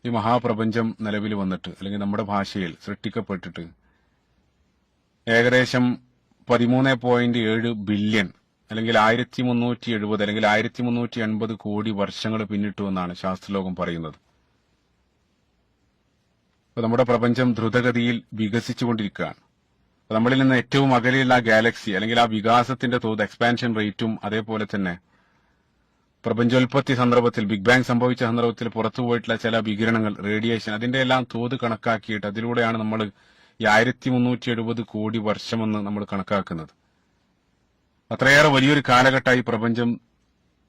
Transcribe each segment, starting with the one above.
ഈ മഹാപ്രപഞ്ചം നിലവിൽ വന്നിട്ട് അല്ലെങ്കിൽ നമ്മുടെ ഭാഷയിൽ സൃഷ്ടിക്കപ്പെട്ടിട്ട് ഏകദേശം 13.7 ബില്യൺ അല്ലെങ്കിൽ 1370 അല്ലെങ്കിൽ 1380 കോടി വർഷങ്ങൾ പിന്നിട്ടു എന്നാണ് ശാസ്ത്രലോകം പറയുന്നത്. അപ്പൊ നമ്മുടെ പ്രപഞ്ചം ദ്രുതഗതിയിൽ വികസിച്ചുകൊണ്ടിരിക്കുകയാണ്. നമ്മളിൽ നിന്ന് ഏറ്റവും അകലെയുള്ള ആ ഗാലക്സി അല്ലെങ്കിൽ ആ വികാസത്തിന്റെ തോത്, എക്സ്പാൻഷൻ റേറ്റും, അതേപോലെ തന്നെ പ്രപഞ്ചോൽപത്തി സന്ദർഭത്തിൽ ബിഗ് ബാങ് സംഭവിച്ച സന്ദർഭത്തിൽ പുറത്തുപോയിട്ടുള്ള ചില വികിരണങ്ങൾ, റേഡിയേഷൻ, അതിന്റെ എല്ലാം തോത് കണക്കാക്കിയിട്ട് അതിലൂടെയാണ് നമ്മൾ ഈ 1370 കോടി വർഷമെന്ന് നമ്മൾ കണക്കാക്കുന്നത്. അത്രയേറെ വലിയൊരു കാലഘട്ടമായി പ്രപഞ്ചം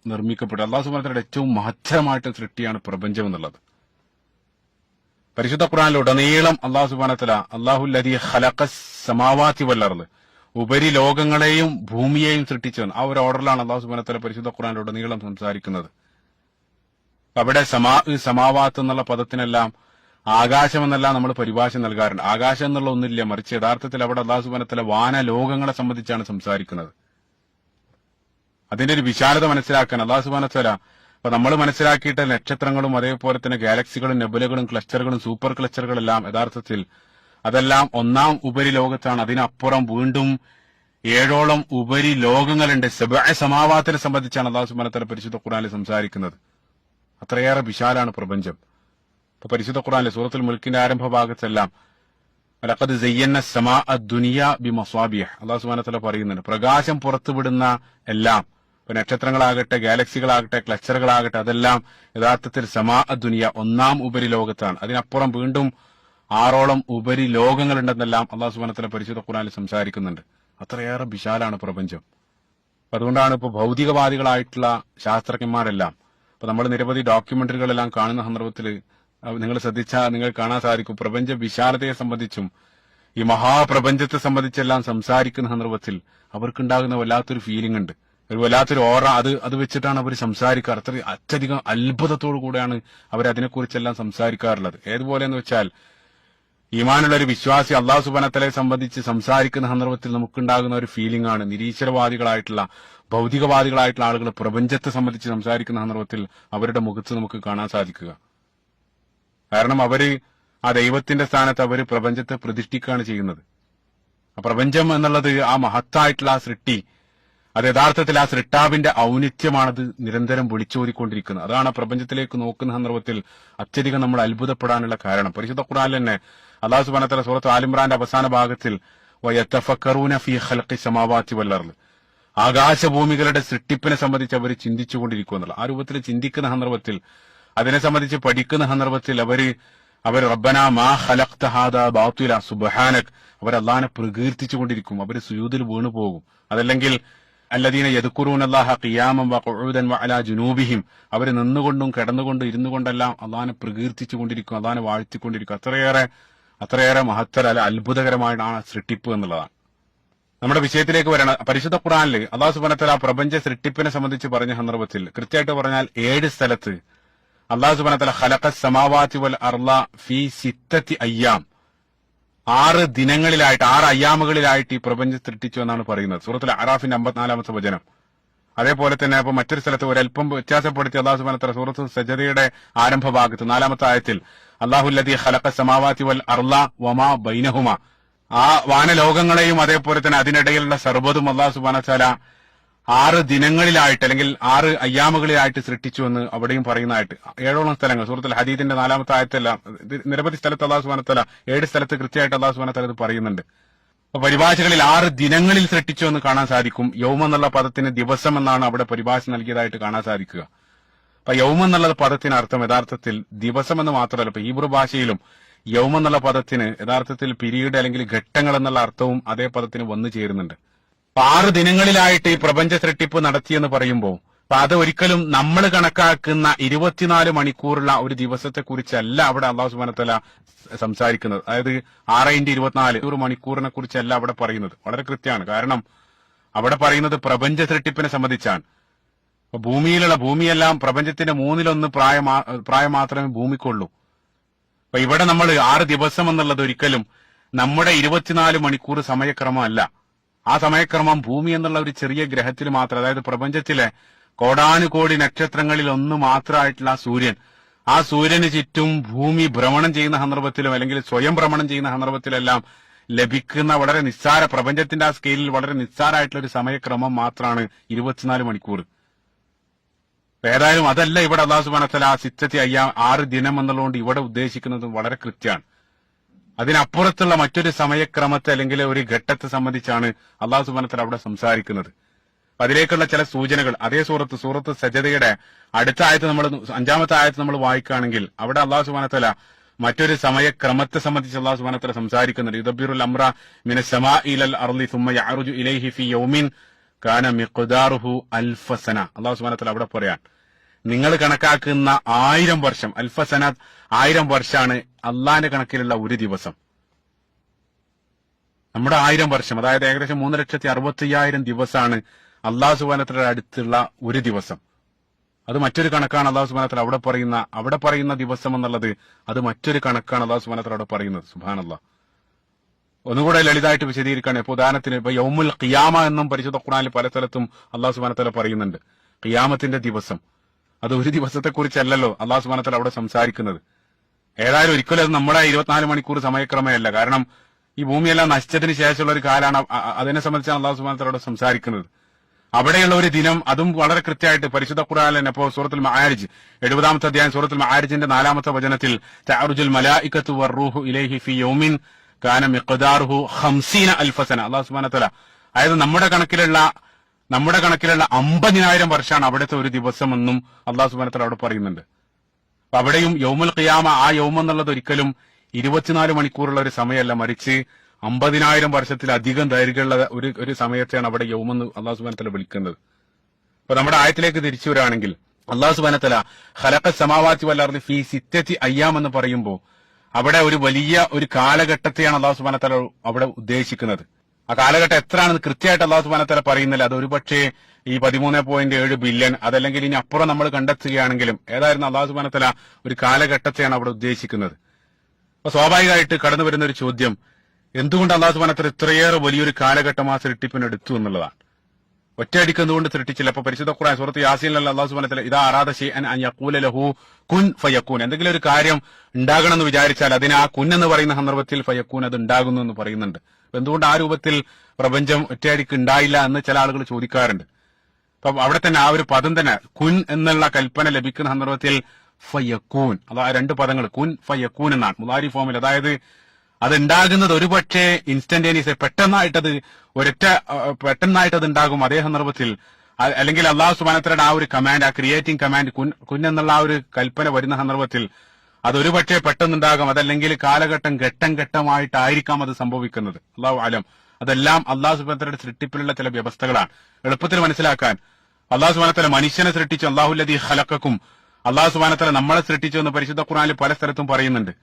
നിർമ്മിക്കപ്പെട്ടു. അല്ലാഹു സുബ്ഹാനഹു വ തആലയുടെ ഏറ്റവും മഹത്തരമായിട്ട് സൃഷ്ടിയാണ് പ്രപഞ്ചം എന്നുള്ളത്. പരിശുദ്ധ ഖുർആനിലുടനീളം അല്ലാഹു സുബ്ഹാനഹു വ തആല അല്ലാഹുല്ലദീ ഖലഖസ് സമാവാതി വൽ അർള്, ഉപരിലോകങ്ങളെയും ഭൂമിയെയും സൃഷ്ടിച്ചവൻ, ആ ഒരു ഓർഡറിലാണ് അല്ലാഹു സുബ്ഹാനഹു വ തആല പരിശുദ്ധ ഖുർആനിലുടനീളം സംസാരിക്കുന്നത്. അവിടെ സമാവാത്ത് എന്നുള്ള പദത്തിനെല്ലാം ആകാശം എന്നെല്ലാം നമ്മൾ പരിഭാഷ നൽകാറുണ്ട്. ആകാശം എന്നുള്ള ഒന്നില്ല, മറിച്ച് യഥാർത്ഥത്തിൽ അവിടെ അല്ലാഹു സുബ്ഹാനഹു വ തആല വാനലോകങ്ങളെ സംബന്ധിച്ചാണ് സംസാരിക്കുന്നത്. അതിന്റെ ഒരു വിശാലത മനസ്സിലാക്കാൻ അല്ലാഹു സുബ്ഹാനഹു വ തആല അപ്പൊ നമ്മൾ മനസ്സിലാക്കിയിട്ട നക്ഷത്രങ്ങളും അതേപോലെ തന്നെ ഗാലക്സികളും നെബുലകളും ക്ലസ്റ്ററുകളും സൂപ്പർ ക്ലസ്റ്ററുകളെല്ലാം യഥാർത്ഥത്തിൽ അതെല്ലാം ഒന്നാം ഉപരിലോകത്താണ്. അതിനപ്പുറം വീണ്ടും 7ഓളം ഉപരിലോകങ്ങളുണ്ട്. സമാവാത്തിനെ സംബന്ധിച്ചാണ് അല്ലാഹു സുബ്ഹാനഹു വ തആല പരിശുദ്ധ ഖുർആനിൽ സംസാരിക്കുന്നത്. അത്രയേറെ വിശാലാണ് പ്രപഞ്ചം. ഇപ്പൊ പരിശുദ്ധ ഖുർആനിലെ സൂറത്തുൽ മുൽക്കിന്റെ ആരംഭ ഭാഗത്തെല്ലാം ലഖദ് സയ്യന്ന സമാഅ ദുനിയ ബിമസ്വാബിഹ്, അല്ലാഹു സുബ്ഹാനഹു വ തആല പറയുന്നുണ്ട്, പ്രകാശം പുറത്തുവിടുന്ന എല്ലാം, ഇപ്പൊ നക്ഷത്രങ്ങളാകട്ടെ, ഗാലക്സികളാകട്ടെ, ക്ലസ്റ്ററുകളാകട്ടെ, അതെല്ലാം യഥാർത്ഥത്തിൽ സമാഅ ദുനിയ ഒന്നാം ഉപരിലോകത്താണ്. അതിനപ്പുറം വീണ്ടും 6ഓളം ഉപരിലോകങ്ങളുണ്ടെന്നെല്ലാം അല്ലാഹു സുബ്ഹാനഹു വ തആല പരിശുദ്ധ ഖുർആനിൽ സംസാരിക്കുന്നുണ്ട്. അത്രയേറെ വിശാലാണ് പ്രപഞ്ചം. അതുകൊണ്ടാണ് ഇപ്പൊ ഭൗതികവാദികളായിട്ടുള്ള ശാസ്ത്രജ്ഞന്മാരെല്ലാം, ഇപ്പൊ നമ്മൾ നിരവധി ഡോക്യുമെന്ററികളെല്ലാം കാണുന്ന സന്ദർഭത്തിൽ നിങ്ങൾ ശ്രദ്ധിച്ചാൽ നിങ്ങൾ കാണാൻ സാധിക്കും, പ്രപഞ്ച വിശാലതയെ സംബന്ധിച്ചും ഈ മഹാപ്രപഞ്ചത്തെ സംബന്ധിച്ചെല്ലാം സംസാരിക്കുന്ന സന്ദർഭത്തിൽ അവർക്കുണ്ടാകുന്ന വല്ലാത്തൊരു ഫീലിംഗ് ഉണ്ട്, ഒരു വല്ലാത്തൊരു ഓറ. അത് വെച്ചിട്ടാണ് അവർ സംസാരിക്കാറ്. അത്യധികം അത്ഭുതത്തോടു കൂടെയാണ് അവർ അതിനെക്കുറിച്ചെല്ലാം സംസാരിക്കാറുള്ളത്. ഏതുപോലെ എന്ന് വെച്ചാൽ, ഈമാനുള്ള ഒരു വിശ്വാസി അല്ലാഹു സുബ്ഹാനഹു വ തആലയെ സംബന്ധിച്ച് സംസാരിക്കുന്ന സന്ദർഭത്തിൽ നമുക്കുണ്ടാകുന്ന ഒരു ഫീലിംഗ് ആണ്, നിരീശ്വരവാദികളായിട്ടുള്ള ഭൗതികവാദികളായിട്ടുള്ള ആളുകൾ പ്രപഞ്ചത്തെ സംബന്ധിച്ച് സംസാരിക്കുന്ന സന്ദർഭത്തിൽ അവരുടെ മുഖത്ത് നമുക്ക് കാണാൻ സാധിക്കുക. കാരണം അവര് ആ ദൈവത്തിന്റെ സ്ഥാനത്ത് അവര് പ്രപഞ്ചത്തെ പ്രതിഷ്ഠിക്കുകയാണ് ചെയ്യുന്നത്. ആ പ്രപഞ്ചം എന്നുള്ളത് ആ മഹത്തായിട്ടുള്ള ആ സൃഷ്ടി, അത് യഥാർത്ഥത്തിൽ ആ സൃഷ്ടാവിന്റെ ഔന്നിത്യമാണത് നിരന്തരം വിളിച്ചോതിക്കൊണ്ടിരിക്കുന്നത്. അതാണ് ആ പ്രപഞ്ചത്തിലേക്ക് നോക്കുന്ന സന്ദർഭത്തിൽ അത്യധികം നമ്മൾ അത്ഭുതപ്പെടാനുള്ള കാരണം. പരിശുദ്ധ ഖുർആനിൽ തന്നെ അല്ലാഹു സുബ്ഹാനഹു വ തആല സൂറത്ത് ആൽ ഇംറാന്റെ അവസാന ഭാഗത്തിൽ വയതഫക്കറൂന ഫീ ഖൽഖി സമാവാതി വൽ അർള്, ആകാശഭൂമികളുടെ സൃഷ്ടിപ്പിനെ സംബന്ധിച്ച് അവർ ചിന്തിച്ചുകൊണ്ടിരിക്കുമെന്നുള്ള ആ രൂപത്തിൽ ചിന്തിക്കുന്ന സന്ദർഭത്തിൽ, അതിനെ സംബന്ധിച്ച് പഠിക്കുന്ന സന്ദർഭത്തിൽ അവർ റബ്ബനാ മാ ഖലഖ്ത ഹാദാ ബാതില സുബ്ഹാനക്, അവർ അല്ലാഹുവിനെ പ്രകീർത്തിച്ചുകൊണ്ടിരിക്കും. അവർ സുജൂദിൽ വീണു പോകും. അതല്ലെങ്കിൽ അല്ലദീന യദ്കുറൂനല്ലാഹ ഖിയാമൻ വഖുഊദൻ വഅലാ ജുനൂബിഹിം, അവർ നിന്നുകൊണ്ടും കിടന്നുകൊണ്ടും ഇരുന്നുകൊണ്ടെല്ലാം അല്ലാഹുവിനെ പ്രകീർത്തിച്ചുകൊണ്ടിരിക്കും, അല്ലാഹുവിനെ വാഴ്ത്തിക്കൊണ്ടിരിക്കും. അത്രയേറെ മഹത്തര അത്ഭുതകരമായിട്ടാണ് ആ സൃഷ്ടിപ്പ് എന്നുള്ളതാണ്. നമ്മുടെ വിഷയത്തിലേക്ക് വരണം. പരിശുദ്ധ ഖുർആനിൽ അല്ലാഹു സുബ്ഹാനഹു വ തആല പ്രപഞ്ച സൃഷ്ടിപ്പിനെ സംബന്ധിച്ച് പറഞ്ഞ സന്ദർഭത്തിൽ കൃത്യമായിട്ട് പറഞ്ഞാൽ 7 സ്ഥലത്ത് അല്ലാഹു സുബ്ഹാനഹു വ തആല ഖലഖസ് സമാവാതി വൽ അർള ഫീ 6 അയ്യാം, 6 ദിനങ്ങളിലായിട്ട് 6 അയ്യാമുകളിലായിട്ട് ഈ പ്രപഞ്ചം സൃഷ്ടിച്ചു എന്നാണ് പറയുന്നത്. സൂറത്തുൽ അറാഫിന്റെ 54-ാമത്തെ വചനം. അതേപോലെ തന്നെ അപ്പൊ മറ്റൊരു സ്ഥലത്ത് ഒരൽപ്പം വ്യത്യാസപ്പെടുത്തി അല്ലാഹു സുബ്ഹാനഹു വ തആല സൂറത്തുൽ സജദയുടെ ആരംഭ ഭാഗത്ത് 4-ാമത്തെ ആയത്തിൽ അല്ലാഹുല്ലദീ ഖലഖസ് സമാവാതി വൽ അർള വമാ ബൈനഹുമ, ആ വാനലോകങ്ങളെയും അതേപോലെ തന്നെ അതിനിടയിലുള്ള സർവ്വതും അല്ലാഹു സുബ്ഹാനഹു വ തആല 6 ദിനങ്ങളിലായിട്ട് അല്ലെങ്കിൽ 6 അയ്യാമുകളിലായിട്ട് സൃഷ്ടിച്ചു എന്ന് അവിടെയും പറയുന്നതായിട്ട് 7ഓളം സ്ഥലങ്ങൾ സൂറത്തുൽ ഹദീദിന്റെ 4-ാമത്തെ ആയത്തെല്ലാം നിരവധി സ്ഥലത്ത് അല്ലാഹു സുബ്ഹാനഹു വ തആല 7 സ്ഥലത്ത് കൃത്യമായിട്ട് അല്ലാഹു സുബ്ഹാനഹു വ തആല ഇത് പറയുന്നുണ്ട്. അപ്പൊ പരിഭാഷകളിൽ 6 ദിനങ്ങളിൽ സൃഷ്ടിച്ചു എന്ന് കാണാൻ സാധിക്കും. യൗമ എന്നുള്ള പദത്തിന് ദിവസം എന്നാണ് അവിടെ പരിഭാഷ നൽകിയതായിട്ട് കാണാൻ സാധിക്കുക. അപ്പൊ യൗമ എന്നുള്ള പദത്തിന് അർത്ഥം യഥാർത്ഥത്തിൽ ദിവസം എന്ന് മാത്രമല്ല, ഇപ്പൊ ഹീബ്രു ഭാഷയിലും യൗമ എന്നുള്ള പദത്തിന് യഥാർത്ഥത്തിൽ പിരീഡ് അല്ലെങ്കിൽ ഘട്ടങ്ങൾ എന്നുള്ള അർത്ഥവും അതേ പദത്തിന് വന്നു ചേരുന്നുണ്ട്. 6 ദിനങ്ങളിലായിട്ട് ഈ പ്രപഞ്ച സൃഷ്ടിപ്പ് നടത്തിയെന്ന് പറയുമ്പോൾ അത് ഒരിക്കലും നമ്മൾ കണക്കാക്കുന്ന 24 മണിക്കൂറുള്ള ഒരു ദിവസത്തെ കുറിച്ചല്ല അവിടെ അല്ലാഹു സുബ്ഹാനഹു വ തആല സംസാരിക്കുന്നത്. അതായത് 6x24 മണിക്കൂറിനെ കുറിച്ചല്ല അവിടെ പറയുന്നത്. വളരെ കൃത്യമാണ്. കാരണം അവിടെ പറയുന്നത് പ്രപഞ്ച സൃഷ്ടിപ്പിനെ സംബന്ധിച്ചാണ്. ഭൂമിയെല്ലാം പ്രപഞ്ചത്തിന്റെ 1/3 പ്രായം മാത്രമേ ഭൂമിക്കുള്ളൂ. അപ്പൊ ഇവിടെ നമ്മൾ 6 ദിവസം എന്നുള്ളത് ഒരിക്കലും നമ്മുടെ 24 മണിക്കൂർ സമയക്രമമല്ല. ആ സമയക്രമം ഭൂമി എന്നുള്ള ഒരു ചെറിയ ഗ്രഹത്തിൽ മാത്രം, അതായത് പ്രപഞ്ചത്തിലെ കോടാനുകോടി നക്ഷത്രങ്ങളിൽ ഒന്ന് മാത്രമായിട്ടുള്ള സൂര്യൻ, ആ സൂര്യന് ചുറ്റും ഭൂമി ഭ്രമണം ചെയ്യുന്ന സന്ദർഭത്തിലും അല്ലെങ്കിൽ സ്വയം ഭ്രമണം ചെയ്യുന്ന സന്ദർഭത്തിലെല്ലാം ലഭിക്കുന്ന വളരെ നിസ്സാര, പ്രപഞ്ചത്തിന്റെ ആ സ്കെയിലിൽ വളരെ നിസ്സാരമായിട്ടുള്ള ഒരു സമയക്രമം മാത്രമാണ് 24 മണിക്കൂർ. ഏതായാലും അതല്ല ഇവിടെ അല്ലാഹു സുബ്ഹാനഹു വ തആല ആ സിത്തത്തി അയ്യാം 6 ദിനം എന്നുള്ളതുകൊണ്ട് ഇവിടെ ഉദ്ദേശിക്കുന്നത് വളരെ കൃത്യമാണ്. അതിനപ്പുറത്തുള്ള മറ്റൊരു സമയക്രമത്തെ അല്ലെങ്കിൽ ഒരു ഘട്ടത്തെ സംബന്ധിച്ചാണ് അല്ലാഹു സുബ്ഹാനഹു വ തആല അവിടെ സംസാരിക്കുന്നത്. അതിലേക്കുള്ള ചില സൂചനകൾ അതേ സൂറത്ത് സജദയുടെ അടുത്ത ആയത്ത് നമ്മൾ 5-ാമത്തെ ആയത്ത് നമ്മൾ വായിക്കുകയാണെങ്കിൽ അവിടെ അല്ലാഹു സുബ്ഹാനഹു വ തആല മറ്റൊരു സമയക്രമത്തെ സംബന്ധിച്ച് അല്ലാഹു സുബ്ഹാനഹു വ തആല സംസാരിക്കുന്നുണ്ട്. യുദബ്ബിറുൽ അംറ മിനസ് സമാഇ ഇലൽ അർളി സുമ്മ യഅറുജു ഇലൈഹി ഫി യൗമിൻ കാന മിഖ്ദാറുഹു അൽഫസന. അല്ലാഹു സുബ്ഹാനഹു വ തആല അവിടെ പറയാൻ, നിങ്ങൾ കണക്കാക്കുന്ന 1000 വർഷം, അൽഫസന 1000 വർഷമാണ് അള്ളാന്റെ കണക്കിലുള്ള ഒരു ദിവസം. നമ്മുടെ 1000 വർഷം, അതായത് ഏകദേശം 3,65,000 ദിവസമാണ് അല്ലാഹു സുബ്ഹാനഹു വ തആലയുടെ അടുത്തുള്ള ഒരു ദിവസം. അത് മറ്റൊരു കണക്കാണ് അല്ലാഹു സുബ്ഹാനഹു വ തആല അവിടെ പറയുന്ന ദിവസം എന്നുള്ളത് അത് മറ്റൊരു കണക്കാണ് അല്ലാഹു സുബ്ഹാനഹു വ തആല അവിടെ പറയുന്നത്. സുബ്ഹാനല്ലാഹ്. ഒന്നുകൂടെ ലളിതമായിട്ട് വിശദീകരിക്കുകയാണ്. ഇപ്പൊ ഉദാഹരണത്തിന് ഇപ്പൊ യൗമുൽ ഖിയാമ എന്നും പരിശുദ്ധ ഖുർആനിൽ പല സ്ഥലത്തും അല്ലാഹു സുബ്ഹാനഹു വ തആല പറയുന്നുണ്ട്. ഖിയാമത്തിന്റെ ദിവസം, അത് ഒരു ദിവസത്തെ കുറിച്ചല്ലല്ലോ അല്ലാഹു സുബ്ഹാനഹു വ തആല അവിടെ സംസാരിക്കുന്നത്. ഏതായാലും ഒരിക്കലും അത് നമ്മുടെ 24 മണിക്കൂർ സമയക്രമയല്ല. കാരണം ഈ ഭൂമിയെല്ലാം നശിച്ചതിന് ശേഷമുള്ള ഒരു കാലാണ്. അതിനെ സംബന്ധിച്ചാണ് അല്ലാഹു സുബ്ഹാനഹു വ തആല അവിടെ സംസാരിക്കുന്നത്. അവിടെയുള്ള ഒരു ദിനം അതും വളരെ കൃത്യമായിട്ട് പരിശുദ്ധ ഖുർആനിൽ തന്നെ ഇപ്പോ സൂറത്തുൽ മആരിജ് 70-ാമത്തെ അധ്യായം സൂറത്തുൽ മആരിജിന്റെ 4-ാമത്തെ വചനത്തിൽ തഅറുജുൽ മലായികത്തു വറൂഹു ഇലൈഹി ഫി യൗമിൻ കാന മിഖ്ദാറുഹു 50 അൽഫ സന. അല്ലാഹു സുബ്ഹാനഹു വ തആല അതായത് നമ്മുടെ കണക്കിലുള്ള 50,000 വർഷമാണ് അവിടുത്തെ ഒരു ദിവസം എന്നും അല്ലാഹു സുബ്ഹാനഹു വ തആല അവിടെ പറയുന്നുണ്ട്. അപ്പൊ അവിടെയും യൗമുൽ ഖിയാമ, ആ യൗം എന്നുള്ളത് ഒരിക്കലും 24 മണിക്കൂറുള്ള ഒരു സമയമല്ല, മറിച്ച് 50,000 വർഷത്തിലധികം ദൈർഘ്യമുള്ള ഒരു സമയത്തെയാണ് അവിടെ യൗമെന്ന് അല്ലാഹു സുബ്ഹാനഹു വ തആല വിളിക്കുന്നത്. അപ്പൊ നമ്മുടെ ആയത്തിലേക്ക് തിരിച്ചു വരികയാണെങ്കിൽ അല്ലാഹു സുബ്ഹാനഹു വ തആല ഖലഖസ് സമാവാതി വൽ അർളി ഫീ സിത്തത്തി അയ്യാം എന്ന് പറയുമ്പോൾ അവിടെ ഒരു വലിയ ഒരു കാലഘട്ടത്തെയാണ് അല്ലാഹു സുബ്ഹാനഹു വ തആല അവിടെ ഉദ്ദേശിക്കുന്നത്. ആ കാലഘട്ടം എത്രയാണെന്ന് കൃത്യമായിട്ട് അല്ലാഹു സുബ്ഹാനഹു വ തആല പറയുന്നില്ല. അത് ഒരുപക്ഷെ ഈ 13.7 ബില്യൺ അതല്ലെങ്കിൽ ഇനി അപ്പുറം നമ്മൾ കണ്ടെത്തുകയാണെങ്കിലും ഏതായിരുന്നു അല്ലാഹു സുബ്ഹാനഹു വ തആല ഒരു കാലഘട്ടത്തെയാണ് അവിടെ ഉദ്ദേശിക്കുന്നത്. അപ്പൊ സ്വാഭാവികമായിട്ട് കടന്നു വരുന്ന ഒരു ചോദ്യം, എന്തുകൊണ്ട് അല്ലാഹു സുബ്ഹാനഹു വ തആല ഇത്രയേറെ വലിയൊരു കാലഘട്ടം ആ സൃഷ്ടിപ്പിന് എടുത്തു എന്നുള്ളതാണ്. ഒറ്റയടിക്ക് എന്തുകൊണ്ട് സൃഷ്ടിച്ചില്ല? അപ്പൊ പരിശുദ്ധ ഖുർആൻ സൂറത്ത് യാസീനിൽ അല്ലാഹു സുബ്ഹാനഹു വ തആല ഇദാ അറാദ ശൈഅൻ അൻ യഖൂല ലഹു കുൻ ഫയകൂൻ, എന്തെങ്കിലും ഒരു കാര്യം ഉണ്ടാകണം എന്ന് വിചാരിച്ചാൽ അതിന് ആ കുൻ എന്ന് പറയുന്ന സന്ദർഭത്തിൽ ഫയക്കൂൻ അത് ഉണ്ടാകുന്നു എന്ന് പറയുന്നുണ്ട്. എന്തുകൊണ്ട് ആ രൂപത്തിൽ പ്രപഞ്ചം ഒറ്റയടിക്ക് ഉണ്ടായില്ല എന്ന് ചില ആളുകൾ ചോദിക്കാറുണ്ട്. അപ്പൊ അവിടെ തന്നെ ആ ഒരു പദം തന്നെ കുൻ എന്നുള്ള കൽപ്പന ലഭിക്കുന്ന സന്ദർഭത്തിൽ ഫയക്കൂൻ, അതാ 2 പദങ്ങൾ കുൻ ഫയക്കൂൻ എന്നാണ് മുളാരി ഫോമിൽ. അതായത് അത് ഉണ്ടാകുന്നത് ഒരുപക്ഷെ ഇൻസ്റ്റന്റേനിയസ് പെട്ടെന്നായിട്ട് ഉണ്ടാകും. അതേ സന്ദർഭത്തിൽ അല്ലെങ്കിൽ അല്ലാഹു സുബ്ഹാനഹു വ തആലയുടെ ആ ഒരു കമാൻഡ്, ആ ക്രിയേറ്റിംഗ് കമാൻഡ് കുൻ എന്നുള്ള ആ ഒരു കൽപ്പന വരുന്ന സന്ദർഭത്തിൽ അതൊരുപക്ഷെ പെട്ടെന്നുണ്ടാകും, അതല്ലെങ്കിൽ ഘട്ടം ഘട്ടമായിട്ടായിരിക്കാം അത് സംഭവിക്കുന്നത്. അല്ലാഹു അലം. അതെല്ലാം അല്ലാഹു സുബ്ഹാനഹു വ തആലയുടെ സൃഷ്ടിപ്പിലുള്ള ചില വ്യവസ്ഥകളാണ്. എളുപ്പത്തിൽ മനസ്സിലാക്കാൻ അല്ലാഹു സുബ്ഹാനഹു വ തആല മനുഷ്യനെ സൃഷ്ടിച്ചു, അല്ലാഹുല്ലദീ ഖലഖക്കും, അല്ലാഹു സുബ്ഹാനഹു വ തആല നമ്മളെ സൃഷ്ടിച്ചു എന്ന് പരിശുദ്ധ ഖുർആനിൽ പല സ്ഥലത്തും പറയുന്നുണ്ട്.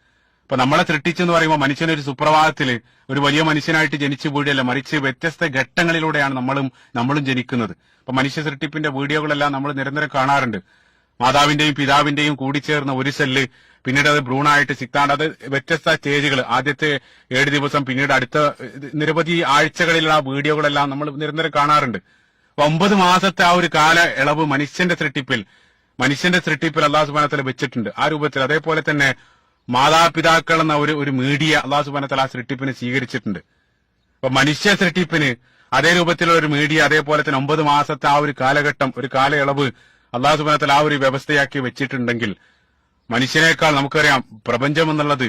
അപ്പൊ നമ്മളെ സൃഷ്ടിച്ചെന്ന് പറയുമ്പോൾ മനുഷ്യനൊരു സുപ്രഭാതത്തിൽ ഒരു വലിയ മനുഷ്യനായിട്ട് ജനിച്ചു വീഴുകയല്ല, മറിച്ച് വ്യത്യസ്ത ഘട്ടങ്ങളിലൂടെയാണ് നമ്മളും ജനിക്കുന്നത്. അപ്പൊ മനുഷ്യ സൃഷ്ടിപ്പിന്റെ വീഡിയോകളെല്ലാം നമ്മൾ നിരന്തരം കാണാറുണ്ട്. മാതാവിന്റെയും പിതാവിന്റെയും കൂടിച്ചേർന്ന ഒരു സെല്ല്, പിന്നീട് അത് ഭ്രൂണായിട്ട് സിക്താണ്ട്, അത് വ്യത്യസ്ത സ്റ്റേജുകൾ, ആദ്യത്തെ 7 ദിവസം, പിന്നീട് അടുത്ത നിരവധി ആഴ്ചകളിലുള്ള ആ വീഡിയോകളെല്ലാം നമ്മൾ നിരന്തരം കാണാറുണ്ട്. 9 മാസത്തെ ആ ഒരു കാല ഇളവ് മനുഷ്യന്റെ സൃഷ്ടിപ്പിൽ അല്ലാഹു സുബ്ഹാനഹു വ തആല വെച്ചിട്ടുണ്ട് ആ രൂപത്തിൽ. അതേപോലെ തന്നെ മാതാപിതാക്കൾ എന്ന ഒരു മീഡിയ അല്ലാഹു സുബ്ഹാനഹു വ തആല ആ സൃഷ്ടിപ്പിന് സ്വീകരിച്ചിട്ടുണ്ട്. അപ്പൊ മനുഷ്യ സൃഷ്ടിപ്പിന് അതേ രൂപത്തിലുള്ള ഒരു മീഡിയ, അതേപോലെ തന്നെ 9 മാസത്തെ ആ ഒരു കാലഘട്ടം, ഒരു കാലയളവ് അല്ലാഹു സുബ്ഹാനഹു വ തആല ആ ഒരു വ്യവസ്ഥയാക്കി വെച്ചിട്ടുണ്ടെങ്കിൽ മനുഷ്യനേക്കാൾ നമുക്കറിയാം പ്രപഞ്ചം എന്നുള്ളത്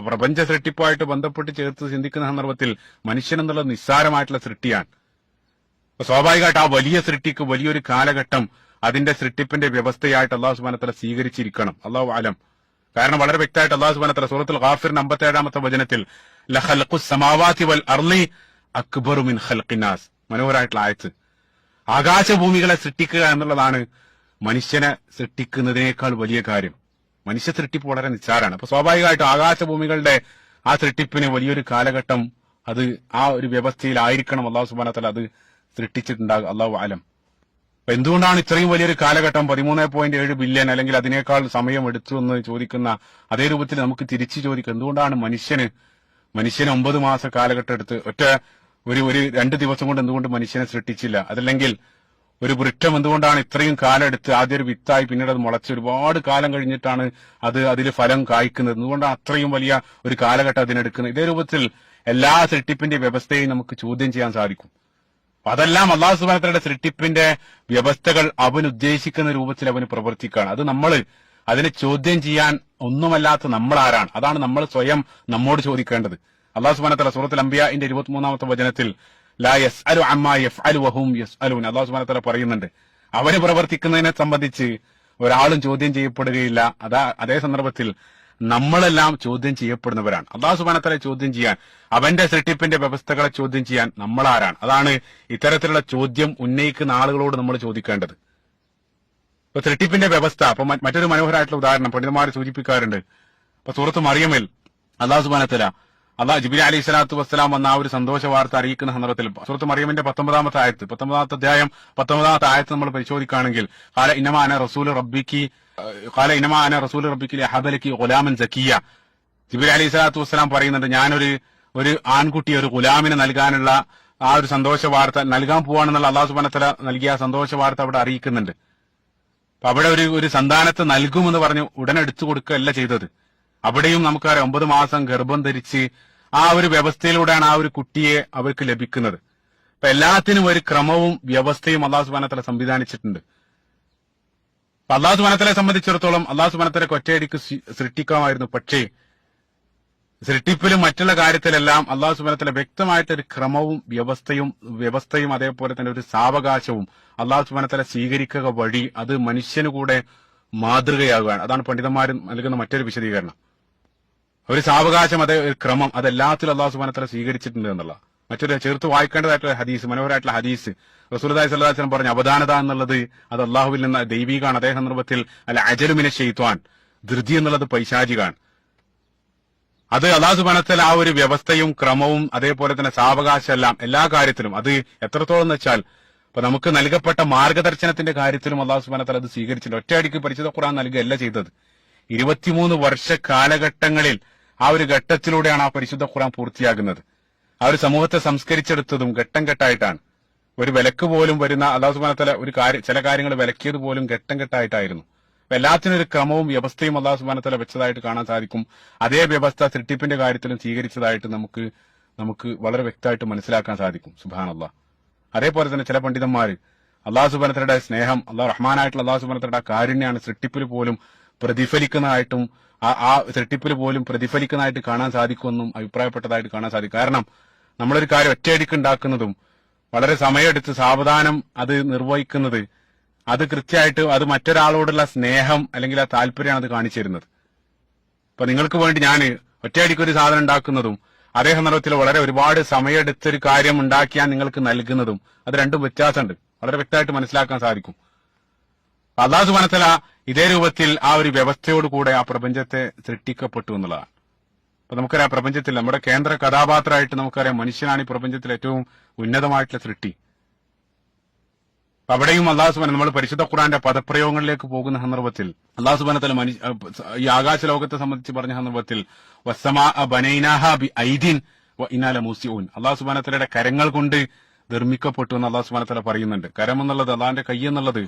പ്രപഞ്ച സൃഷ്ടിപ്പുമായിട്ട് ബന്ധപ്പെട്ട് ചേർത്ത് ചിന്തിക്കുന്ന സന്ദർഭത്തിൽ മനുഷ്യൻ എന്നുള്ളത് നിസ്സാരമായിട്ടുള്ള സൃഷ്ടിയാണ്. അപ്പൊ സ്വാഭാവികമായിട്ട് ആ വലിയ സൃഷ്ടിക്ക് വലിയൊരു കാലഘട്ടം അതിന്റെ സൃഷ്ടിപ്പിന്റെ വ്യവസ്ഥയായിട്ട് അല്ലാഹു സുബ്ഹാനഹു വ തആല സ്വീകരിച്ചിരിക്കണം. അല്ലാഹു അലം. കാരണം വളരെ വ്യക്തമായിട്ട് അല്ലാഹു സുബ്ഹാനഹു വ തആല സൂറത്തുൽ ഗാഫിറിന്റെ 57-ാമത്തെ വചനത്തിൽ ലഖൽഖുസ് സമാവാതി വൽ അർളി അക്ബറു മിൻ ഖൽഖിന്നാസ്, മനോഹരമായിട്ടുള്ള ആയത്ത്. ആകാശഭൂമികളെ സൃഷ്ടിക്കുക എന്നുള്ളതാണ് മനുഷ്യനെ സൃഷ്ടിക്കുന്നതിനേക്കാൾ വലിയ കാര്യം. മനുഷ്യ സൃഷ്ടിപ്പ് വളരെ നിസ്സാരമാണ്. അപ്പൊ സ്വാഭാവികമായിട്ടും ആകാശഭൂമികളുടെ ആ സൃഷ്ടിപ്പിന് വലിയൊരു കാലഘട്ടം അത് ആ ഒരു വ്യവസ്ഥയിലായിരിക്കണം അല്ലാഹു സുബ്ഹാനഹു വ തആല അത് സൃഷ്ടിച്ചിട്ടുണ്ടാകുക. അല്ലാഹു അലം. അപ്പൊ എന്തുകൊണ്ടാണ് ഇത്രയും വലിയൊരു കാലഘട്ടം 13.7 ബില്യൺ അല്ലെങ്കിൽ അതിനേക്കാൾ സമയം എടുത്തു എന്ന് ചോദിക്കുന്ന അതേ രൂപത്തിൽ നമുക്ക് തിരിച്ചു ചോദിക്കാം, എന്തുകൊണ്ടാണ് മനുഷ്യന് 9 മാസ കാലഘട്ടം എടുത്ത് ഒരു 2 ദിവസം കൊണ്ട് എന്തുകൊണ്ട് മനുഷ്യനെ സൃഷ്ടിച്ചില്ല? അതല്ലെങ്കിൽ ഒരു വൃക്ഷം എന്തുകൊണ്ടാണ് ഇത്രയും കാലം എടുത്ത് ആദ്യം ഒരു വിത്തായി പിന്നീട് അത് മുളച്ച് ഒരുപാട് കാലം കഴിഞ്ഞിട്ടാണ് അതിൽ ഫലം കായ്ക്കുന്നത്? എന്തുകൊണ്ടാണ് അത്രയും വലിയ ഒരു കാലഘട്ടം അതിനെടുക്കുന്നത്? ഇതേ രൂപത്തിൽ എല്ലാ സൃഷ്ടിപ്പിന്റെ വ്യവസ്ഥയും നമുക്ക് ചോദ്യം ചെയ്യാൻ സാധിക്കും. അതെല്ലാം അല്ലാഹു സുബ്ഹാനഹു വ തആലയുടെ സൃഷ്ടിപ്പിന്റെ വ്യവസ്ഥകൾ അവൻ ഉദ്ദേശിക്കുന്ന രൂപത്തിൽ അവന് പ്രവർത്തിക്കുകയാണ്. അത് നമ്മൾ അതിനെ ചോദ്യം ചെയ്യാൻ ഒന്നുമല്ലാത്ത നമ്മൾ ആരാണ്? അതാണ് നമ്മൾ സ്വയം നമ്മോട് ചോദിക്കേണ്ടത്. അല്ലാഹു സുബ്ഹാനഹു വ തആല സൂറത്തുൽ അംബിയാഇന്റെ 23-ാമത്തെ വചനത്തിൽ ലാ യസ്അലു അമ്മാ യഫ്അലു വഹും യസ്അലൂൻ അല്ലാഹു സുബ്ഹാനഹു വ തആല പറയുന്നുണ്ട്, അവന് പ്രവർത്തിക്കുന്നതിനെ സംബന്ധിച്ച് ഒരാളും ചോദ്യം ചെയ്യപ്പെടുകയില്ല. അതേ സന്ദർഭത്തിൽ നമ്മളെല്ലാം ചോദ്യം ചെയ്യപ്പെടുന്നവരാണ്. അല്ലാഹു സുബ്ഹാനഹു വ തആല ചോദ്യം ചെയ്യാൻ, അവന്റെ സൃഷ്ടിപ്പിന്റെ വ്യവസ്ഥകളെ ചോദ്യം ചെയ്യാൻ നമ്മളാരാണ്? അതാണ് ഇത്തരത്തിലുള്ള ചോദ്യം ഉന്നയിക്കുന്ന ആളുകളോട് നമ്മൾ ചോദിക്കേണ്ടത്. ഇപ്പൊ സൃഷ്ടിപ്പിന്റെ വ്യവസ്ഥ, അപ്പൊ മറ്റൊരു മനോഹരമായിട്ടുള്ള ഉദാഹരണം പണ്ഡിതന്മാർ സൂചിപ്പിക്കാറുണ്ട്. ഇപ്പൊ സൂറത്ത് മറിയമിൽ അല്ലാഹു സുബ്ഹാനഹു വ തആല ജിബ്രീൽ അലൈഹി സ്വലാത്തു വസ്സലാം വന്ന ആ ഒരു സന്തോഷ വാർത്ത അറിയിക്കുന്ന സന്ദർഭത്തിൽ സൂറത്ത് മറിയമിന്റെ 19-ാമത്തെ ആയത്ത്, 19-ാമത്തെ അധ്യായം 19-ാമത്തെ ആയത്ത് നമ്മൾ പരിശോധിക്കുകയാണെങ്കിൽ ഖാല ഇന്നമാ അന റസൂലു റബ്ബിക്കി ലഹബലക്കി ഗുലാമൻ സക്കിയ, ജിബ്രീൽ അലൈഹി സ്വലാത്തു വസ്സലാം പറയുന്നുണ്ട്, ഞാനൊരു ആൺകുട്ടി, ഒരു ഗുലാമിനെ നൽകാനുള്ള ആ ഒരു സന്തോഷ വാർത്ത നൽകാൻ പോവാണെന്നുള്ള അല്ലാഹു സുബ്ഹാനഹു വ തആല നൽകിയ ആ സന്തോഷ വാർത്ത അവിടെ അറിയിക്കുന്നുണ്ട്. അപ്പൊ അവിടെ ഒരു സന്താനത്തെ നൽകുമെന്ന് പറഞ്ഞു ഉടനെ എടുത്തു കൊടുക്കുകയല്ല ചെയ്തത്. അവിടെയും നമുക്കറിയാം 9 മാസം ഗർഭം ധരിച്ച് ആ ഒരു വ്യവസ്ഥയിലൂടെയാണ് ആ ഒരു കുട്ടിയെ അവർക്ക് ലഭിക്കുന്നത്. അപ്പൊ എല്ലാത്തിനും ഒരു ക്രമവും വ്യവസ്ഥയും അല്ലാഹു സുബ്ഹാനഹു വ തആല സംവിധാനിച്ചിട്ടുണ്ട്. അല്ലാഹു സുബ്ഹാനഹു വ തആലയെ സംബന്ധിച്ചിടത്തോളം അല്ലാഹു സുബ്ഹാനഹു വ തആലയ്ക്ക് ഒറ്റയടിക്ക് സൃഷ്ടിക്കാമായിരുന്നു. പക്ഷേ സൃഷ്ടിപ്പിലും മറ്റുള്ള കാര്യത്തിലെല്ലാം അല്ലാഹു സുബ്ഹാനഹു വ തആല വ്യക്തമായിട്ടൊരു ക്രമവും വ്യവസ്ഥയും അതേപോലെ തന്നെ ഒരു സാവകാശവും അല്ലാഹു സുബ്ഹാനഹു വ തആല സ്വീകരിക്കുക വഴി അത് മനുഷ്യന് കൂടെ മാതൃകയാകുകയാണ്. അതാണ് പണ്ഡിതന്മാർ നൽകുന്ന മറ്റൊരു വിശദീകരണം. ഒരു സാവകാശം, അതേ ഒരു ക്രമം, അതെല്ലാത്തിലും അല്ലാഹു സുബ്ഹാനഹു വ തആല സ്വീകരിച്ചിട്ടുണ്ട് എന്നുള്ള മറ്റൊരു ചേർത്ത് വായിക്കേണ്ടതായിട്ടുള്ള ഹദീസ്, മനോഹരമായിട്ടുള്ള ഹദീസ്. റസൂലുള്ളാഹി സ്വല്ലല്ലാഹു അലൈഹി വസല്ലം പറഞ്ഞ അവധാനത എന്നുള്ളത് അത് അല്ലാഹുവിൽ നിന്ന് ദൈവികമാണ്. അതേ സന്ദർഭത്തിൽ അൽ അജലു മിനശ് ശൈത്വാൻ, ധൃതി എന്നുള്ളത് പൈശാചികാണ്. അത് അല്ലാഹു സുബ്ഹാനഹു വ തആല ആ ഒരു വ്യവസ്ഥയും ക്രമവും അതേപോലെ തന്നെ സാവകാശം എല്ലാം എല്ലാ കാര്യത്തിലും അത് എത്രത്തോളം എന്ന് വെച്ചാൽ അപ്പൊ നമുക്ക് നൽകപ്പെട്ട മാർഗദർശനത്തിന്റെ കാര്യത്തിലും അല്ലാഹു സുബ്ഹാനഹു വ തആല അത് സ്വീകരിച്ചിട്ടുണ്ട്. ഒറ്റയടിക്ക് പരിശുദ്ധ ഖുർആൻ നൽകുകയല്ല ചെയ്തത്. 23 വർഷ കാലഘട്ടങ്ങളിൽ ആ ഒരു ഘട്ടത്തിലൂടെയാണ് ആ പരിശുദ്ധ ഖുർആൻ പൂർത്തിയാകുന്നത്. ആ ഒരു സമൂഹത്തെ സംസ്കരിച്ചെടുത്തതും ഘട്ടം ഘട്ടമായിട്ടാണ്. ഒരു വിലക്ക് പോലും വരുന്ന അല്ലാഹു സുബ്ഹാനഹു വ തആല ചില കാര്യങ്ങൾ വിലക്കിയത് പോലും ഘട്ടം ഘട്ടമായിട്ടായിരുന്നു. അപ്പൊ എല്ലാത്തിനും ഒരു ക്രമവും വ്യവസ്ഥയും അല്ലാഹു സുബ്ഹാനഹു വ തആല വെച്ചതായിട്ട് കാണാൻ സാധിക്കും. അതേ വ്യവസ്ഥ സൃഷ്ടിപ്പിന്റെ കാര്യത്തിലും സ്വീകരിച്ചതായിട്ട് നമുക്ക് വളരെ വ്യക്തമായിട്ട് മനസ്സിലാക്കാൻ സാധിക്കും. സുബ്ഹാനല്ലാഹ്. അതേപോലെ തന്നെ ചില പണ്ഡിതന്മാർ അല്ലാഹു സുബ്ഹാനഹു വ തആലയുടെ സ്നേഹം, റഹ്മാനായിട്ടുള്ള അല്ലാഹു സുബ്ഹാനഹു വ തആലയുടെ കാരുണ്യമാണ് സൃഷ്ടിപ്പിൽ പോലും പ്രതിഫലിക്കുന്നതായിട്ടും ആ സൃഷ്ടിപ്പിൽ പോലും പ്രതിഫലിക്കുന്നതായിട്ട് കാണാൻ സാധിക്കുമെന്നും അഭിപ്രായപ്പെട്ടതായിട്ട് കാണാൻ സാധിക്കും. കാരണം നമ്മളൊരു കാര്യം ഒറ്റയടിക്ക് ഉണ്ടാക്കുന്നതും വളരെ സമയമെടുത്ത് സാവധാനം അത് നിർവഹിക്കുന്നത് അത് കൃത്യമായിട്ട് അത് മറ്റൊരാളോടുള്ള സ്നേഹം അല്ലെങ്കിൽ ആ താല്പര്യമാണ് അത് കാണിച്ചു തരുന്നത്. അപ്പൊ നിങ്ങൾക്ക് വേണ്ടി ഞാൻ ഒറ്റയടിക്ക് ഒരു സാധനം ഉണ്ടാക്കുന്നതും അതേ സന്ദർഭത്തിൽ വളരെ ഒരുപാട് സമയമെടുത്തൊരു കാര്യം ഉണ്ടാക്കിയാൽ നിങ്ങൾക്ക് നൽകുന്നതും അത് രണ്ടും വ്യത്യാസമുണ്ട്. വളരെ വ്യക്തമായിട്ട് മനസ്സിലാക്കാൻ സാധിക്കും. അല്ലാഹു സുബ്ഹാനഹു വ തആല ഇതേ രൂപത്തിൽ ആ ഒരു വ്യവസ്ഥയോടുകൂടെ ആ പ്രപഞ്ചത്തെ സൃഷ്ടിക്കപ്പെട്ടു എന്നുള്ളതാണ്. അപ്പൊ നമുക്കറിയാം പ്രപഞ്ചത്തിൽ നമ്മുടെ കേന്ദ്ര കഥാപാത്രമായിട്ട് നമുക്കറിയാം മനുഷ്യനാണ് ഈ പ്രപഞ്ചത്തിൽ ഏറ്റവും ഉന്നതമായിട്ടുള്ള സൃഷ്ടി. അവിടെയും അല്ലാഹു സുബ്ഹാനഹു നമ്മൾ പരിശുദ്ധ ഖുർആന്റെ പദപ്രയോഗങ്ങളിലേക്ക് പോകുന്ന സന്ദർഭത്തിൽ അല്ലാഹു സുബ്ഹാനഹു വ തആല ഈ ആകാശ ലോകത്തെ സംബന്ധിച്ച് പറഞ്ഞ സന്ദർഭത്തിൽ വസ്സമാഅ ബനൈനാഹാ ബിഐദിൻ വഇന്നാ ലമൂസിഊൻ, അല്ലാഹു സുബ്ഹാനഹു വ തആലയുടെ കരങ്ങൾ കൊണ്ട് നിർമ്മിക്കപ്പെട്ടു എന്ന് അല്ലാഹു സുബ്ഹാനഹു വ തആല പറയുന്നുണ്ട്. കരം എന്നുള്ളത് അള്ളാഹിന്റെ കൈ എന്നുള്ളത്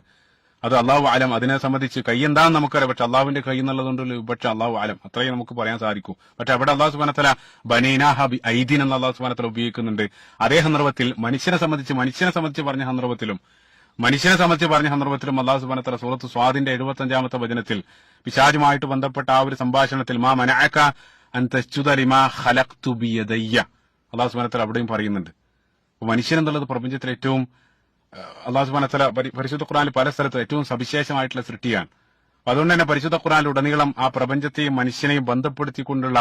അത് അല്ലാഹു അലം. അതിനെ സംബന്ധിച്ച് കൈ എന്താണെന്ന് നമുക്കറിയാം. പക്ഷെ അള്ളാഹുവിന്റെ കൈ എന്നുള്ളതുകൊണ്ട് പക്ഷെ അല്ലാഹു അലം, അത്രയും നമുക്ക് പറയാൻ സാധിക്കും. പക്ഷെ അവിടെ അല്ലാഹു സുബ്ഹാനഹു വ തആല ബനൈനാഹാ ബിഐദിൻ എന്ന് അല്ലാഹു സുബ്ഹാനഹു വ തആല ഉപയോഗിക്കുന്നുണ്ട്. അതേ സന്ദർഭത്തിൽ മനുഷ്യനെ സംബന്ധിച്ച് പറഞ്ഞ സന്ദർഭത്തിലും അല്ലാഹു സുബ്ഹാനഹു വ തആല സൂറത്ത് സ്വാദിന്റെ 75-ാമത്തെ വചനത്തിൽ പിശാചുമായിട്ട് ബന്ധപ്പെട്ട ആ ഒരു സംഭാഷണത്തിൽ മാ മനഅക അൻ തസ്ജുദ ലിമാ ഖലഖ്തു ബിയദയ്യ അല്ലാഹു സുബ്ഹാനഹു വ തആല അവിടെയും പറയുന്നുണ്ട്. അപ്പൊ മനുഷ്യൻ എന്നുള്ളത് പ്രപഞ്ചത്തിൽ ഏറ്റവും അല്ലാഹു സുബ്ഹാനഹു വ തആല പരിശുദ്ധ ഖുർആനിൽ പല സ്ഥലത്തും ഏറ്റവും സവിശേഷമായിട്ടുള്ള സൃഷ്ടിയാണ്. അതുകൊണ്ട് തന്നെ പരിശുദ്ധ ഖുർആനിലുടനീളം ആ പ്രപഞ്ചത്തെയും മനുഷ്യനെയും ബന്ധപ്പെടുത്തിക്കൊണ്ടുള്ള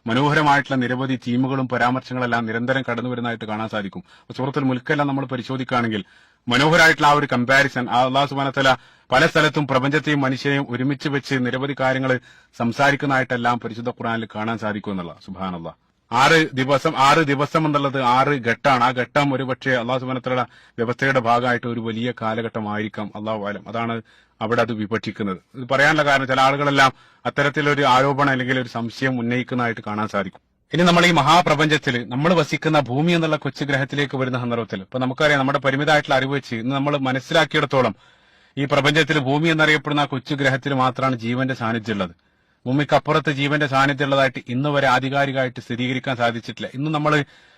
മനോഹരമായിട്ടുള്ള നിരവധി തീമുകളും പരാമർശങ്ങളെല്ലാം നിരന്തരം കടന്നു വരുന്നതായിട്ട് കാണാൻ സാധിക്കും. സൂറത്തുൽ മുൽക്കെല്ലാം നമ്മൾ പരിശോധിക്കുകയാണെങ്കിൽ മനോഹരമായിട്ടുള്ള ആ ഒരു കമ്പാരിസൺ അല്ലാഹു സുബ്ഹാനഹു വ തആല പല സ്ഥലത്തും പ്രപഞ്ചത്തെയും മനുഷ്യനെയും ഒരുമിച്ച് വെച്ച് നിരവധി കാര്യങ്ങൾ സംസാരിക്കുന്നതായിട്ടെല്ലാം പരിശുദ്ധ ഖുർആനിൽ കാണാൻ സാധിക്കും എന്നുള്ള. സുബ്ഹാനല്ലാഹ്. 6 ദിവസം എന്നുള്ളത് 6 ഘട്ടമാണ്. ആ ഘട്ടം ഒരുപക്ഷെ അല്ലാഹു സുബ്ഹാനഹു വ തആല വ്യവസ്ഥയുടെ ഭാഗമായിട്ട് ഒരു വലിയ കാലഘട്ടമായിരിക്കാം. അല്ലാഹു അലം. അതാണ് അവിടെ അത് വിഭജിക്കുന്നത്. ഇത് പറയാനുള്ള കാരണം ചില ആളുകളെല്ലാം അത്തരത്തിലൊരു ആരോപണം അല്ലെങ്കിൽ ഒരു സംശയം ഉന്നയിക്കുന്നതായിട്ട് കാണാൻ സാധിക്കും. ഇനി നമ്മൾ ഈ മഹാപ്രപഞ്ചത്തിൽ നമ്മൾ വസിക്കുന്ന ഭൂമി എന്നുള്ള കൊച്ചു ഗ്രഹത്തിലേക്ക് വരുന്ന സന്ദർഭത്തിൽ ഇപ്പൊ നമുക്കറിയാം നമ്മുടെ പരിമിതമായിട്ടുള്ള അറിവ് വെച്ച് ഇന്ന് നമ്മൾ മനസ്സിലാക്കിയിടത്തോളം ഈ പ്രപഞ്ചത്തിൽ ഭൂമി എന്നറിയപ്പെടുന്ന ആ കൊച്ചു ഗ്രഹത്തിൽ മാത്രമാണ് ജീവന്റെ സാന്നിധ്യം ഉള്ളത്. ഭൂമിക്കപ്പുറത്ത് ജീവന്റെ സാന്നിധ്യം ഉള്ളതായിട്ട് ഇന്ന് വരെ ആധികാരികമായിട്ട് സ്ഥിരീകരിക്കാൻ സാധിച്ചിട്ടില്ല. ഇന്നും നമ്മൾ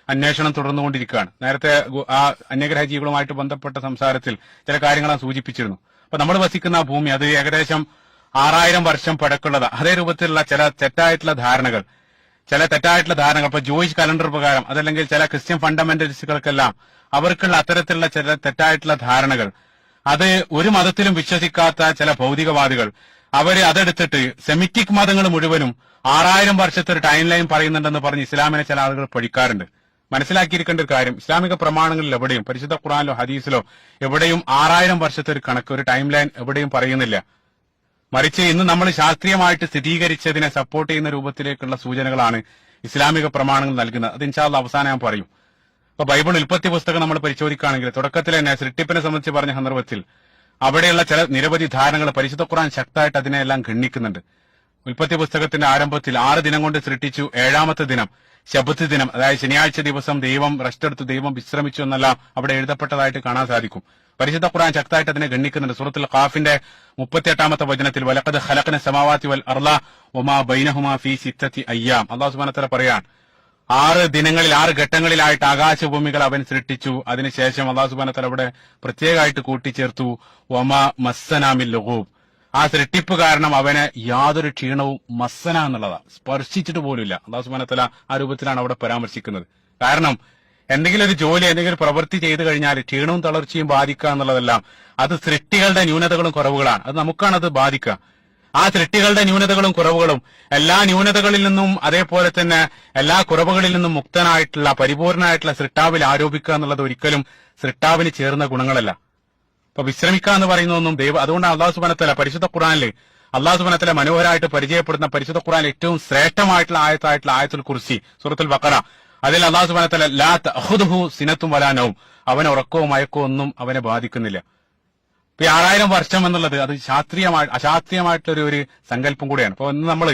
അന്വേഷണം തുടർന്നുകൊണ്ടിരിക്കുകയാണ്. നേരത്തെ ആ അന്യഗ്രഹ ജീവികളുമായിട്ട് ബന്ധപ്പെട്ട സംസാരത്തിൽ ചില കാര്യങ്ങൾ സൂചിപ്പിച്ചിരുന്നു. അപ്പൊ നമ്മൾ വസിക്കുന്ന ആ ഭൂമി അത് ഏകദേശം 6000 വർഷം പഴക്കമുള്ളതാണ്. അതേ രൂപത്തിലുള്ള ചില തെറ്റായിട്ടുള്ള ധാരണകൾ ഇപ്പൊ ജൂയിഷ് കലണ്ടർ പ്രകാരം അതല്ലെങ്കിൽ ചില ക്രിസ്ത്യൻ ഫണ്ടമെന്റലിസ്റ്റുകൾക്കെല്ലാം അവർക്കുള്ള അത്തരത്തിലുള്ള ചില തെറ്റായിട്ടുള്ള ധാരണകൾ, അത് ഒരു മതത്തിലും വിശ്വസിക്കാത്ത ചില ഭൗതികവാദികൾ അവര് അതെടുത്തിട്ട് സെമിറ്റിക് മതങ്ങൾ മുഴുവനും 6000 വർഷത്തെ ഒരു ടൈം ലൈൻ പറയുന്നുണ്ടെന്ന് പറഞ്ഞ് ഇസ്ലാമിനെ ചില ആളുകൾ പഠിക്കാറുണ്ട്. മനസ്സിലാക്കിയിരിക്കേണ്ട ഒരു കാര്യം, ഇസ്ലാമിക പ്രമാണങ്ങളിൽ എവിടെയും പരിശുദ്ധ ഖുർആനിലോ ഹദീസിലോ എവിടെയും 6000 വർഷത്തെ ഒരു കണക്ക്, ഒരു ടൈം ലൈൻ എവിടെയും പറയുന്നില്ല. മറിച്ച് ഇന്ന് നമ്മൾ ശാസ്ത്രീയമായിട്ട് സ്ഥിരീകരിച്ചതിനെ സപ്പോർട്ട് ചെയ്യുന്ന രൂപത്തിലേക്കുള്ള സൂചനകളാണ് ഇസ്ലാമിക പ്രമാണങ്ങൾ നൽകുന്നത്. അത് ഇൻഷാ അല്ലാഹ് അവസാനം ഞാൻ പറയും. അപ്പൊ ബൈബിൾ ഉൽപ്പത്തി പുസ്തകം നമ്മൾ പരിശോധിക്കുകയാണെങ്കിൽ തുടക്കത്തിൽ തന്നെ സൃഷ്ടിപ്പിനെ സംബന്ധിച്ച് പറഞ്ഞ സന്ദർഭത്തിൽ അവിടെയുള്ള ചില നിരവധി ധാരണകൾ പരിശുദ്ധ ഖുർആൻ ശക്തമായിട്ട് അതിനെല്ലാം ഗണ്ണിക്കുന്നുണ്ട്. ഉൽപ്പത്തി പുസ്തകത്തിന്റെ ആരംഭത്തിൽ 6 ദിനം കൊണ്ട് സൃഷ്ടിച്ചു, 7ാമത്തെ ദിനം ശബത്ത് ദിനം, അതായത് ശനിയാഴ്ച ദിവസം ദൈവം റെസ്റ്റ് എടുത്തു, ദൈവം വിശ്രമിച്ചു എന്നെല്ലാം അവിടെ എഴുതപ്പെട്ടതായിട്ട് കാണാൻ സാധിക്കും. പരിശുദ്ധ ഖുർആൻ ശക്തമായിട്ട് അതിനെ ഗണ്ണിക്കുന്നുണ്ട്. സൂറത്തുൽ ഖാഫിന്റെ 38ാമത്തെ വചനത്തിൽ വലഖദ് ഖലഖന സമാവാതി വൽ അർള വമാ ബൈനഹുമാ ഫീ സിത്തത്തി അയ്യാം, അല്ലാഹു സുബ്ഹാനഹു വ തആല പറയാൻ 6 ദിനങ്ങളിൽ 6 ഘട്ടങ്ങളിലായിട്ട് ആകാശഭൂമികൾ അവൻ സൃഷ്ടിച്ചു. അതിനുശേഷം അല്ലാഹു സുബ്ഹാനഹു വ തആല അവിടെ പ്രത്യേകമായിട്ട് കൂട്ടിച്ചേർത്തു വമാ മസ്സനാ മിൻ ലുഗൂബ്, ആ സൃഷ്ടിപ്പ് കാരണം അവന് യാതൊരു ക്ഷീണവും മസ്സന എന്നുള്ളതാണ്, സ്പർശിച്ചിട്ട് പോലുമില്ല. അല്ലാഹു സുബ്ഹാനഹു വ തആല ആ രൂപത്തിലാണ് അവിടെ പരാമർശിക്കുന്നത്. കാരണം എന്തെങ്കിലും ഒരു ജോലി, എന്തെങ്കിലും ഒരു പ്രവൃത്തി ചെയ്തു കഴിഞ്ഞാൽ ക്ഷീണവും തളർച്ചയും ബാധിക്കുക എന്നുള്ളതെല്ലാം അത് സൃഷ്ടികളുടെ ന്യൂനതകളും കുറവുകളാണ്. അത് നമുക്കാണത് ബാധിക്കുക. ആ സൃഷ്ടികളുടെ ന്യൂനതകളും കുറവുകളും എല്ലാ ന്യൂനതകളിൽ നിന്നും അതേപോലെ തന്നെ എല്ലാ കുറവുകളിൽ നിന്നും മുക്തനായിട്ടുള്ള പരിപൂർണമായിട്ടുള്ള സൃഷ്ടാവിൽ ആരോപിക്കുക എന്നുള്ളത് ഒരിക്കലും സൃഷ്ടാവിന് ചേർന്ന ഗുണങ്ങളല്ല. അപ്പൊ വിശ്രമിക്കുക എന്ന് പറയുന്നതൊന്നും അതുകൊണ്ടാണ് അല്ലാഹു സുബ്ഹാനഹു വ തആല പരിശുദ്ധ ഖുർആനിൽ അല്ലാഹു സുബ്ഹാനഹു വ തആല മനോഹരമായിട്ട് പരിചയപ്പെടുന്ന പരിശുദ്ധ ഖുർആനിൽ ഏറ്റവും ശ്രേഷ്ഠമായിട്ടുള്ള ആയത്തായിട്ടുള്ള ആയത്തുൽ കുർസി സൂറത്തുൽ ബഖറ, അതിൽ അല്ലാഹു സുബ്ഹാനഹു വ തആല ലാ തഅഖുദുഹു സിനത്തും വലാ നൗം, അവന് ഉറക്കവും മയക്കവും ഒന്നും അവനെ ബാധിക്കുന്നില്ല. ഇപ്പൊ 6000 വർഷം എന്നുള്ളത് അത് അശാസ്ത്രീയമായിട്ടുള്ള ഒരു സങ്കല്പം കൂടിയാണ്. അപ്പൊ ഇന്ന് നമ്മൾ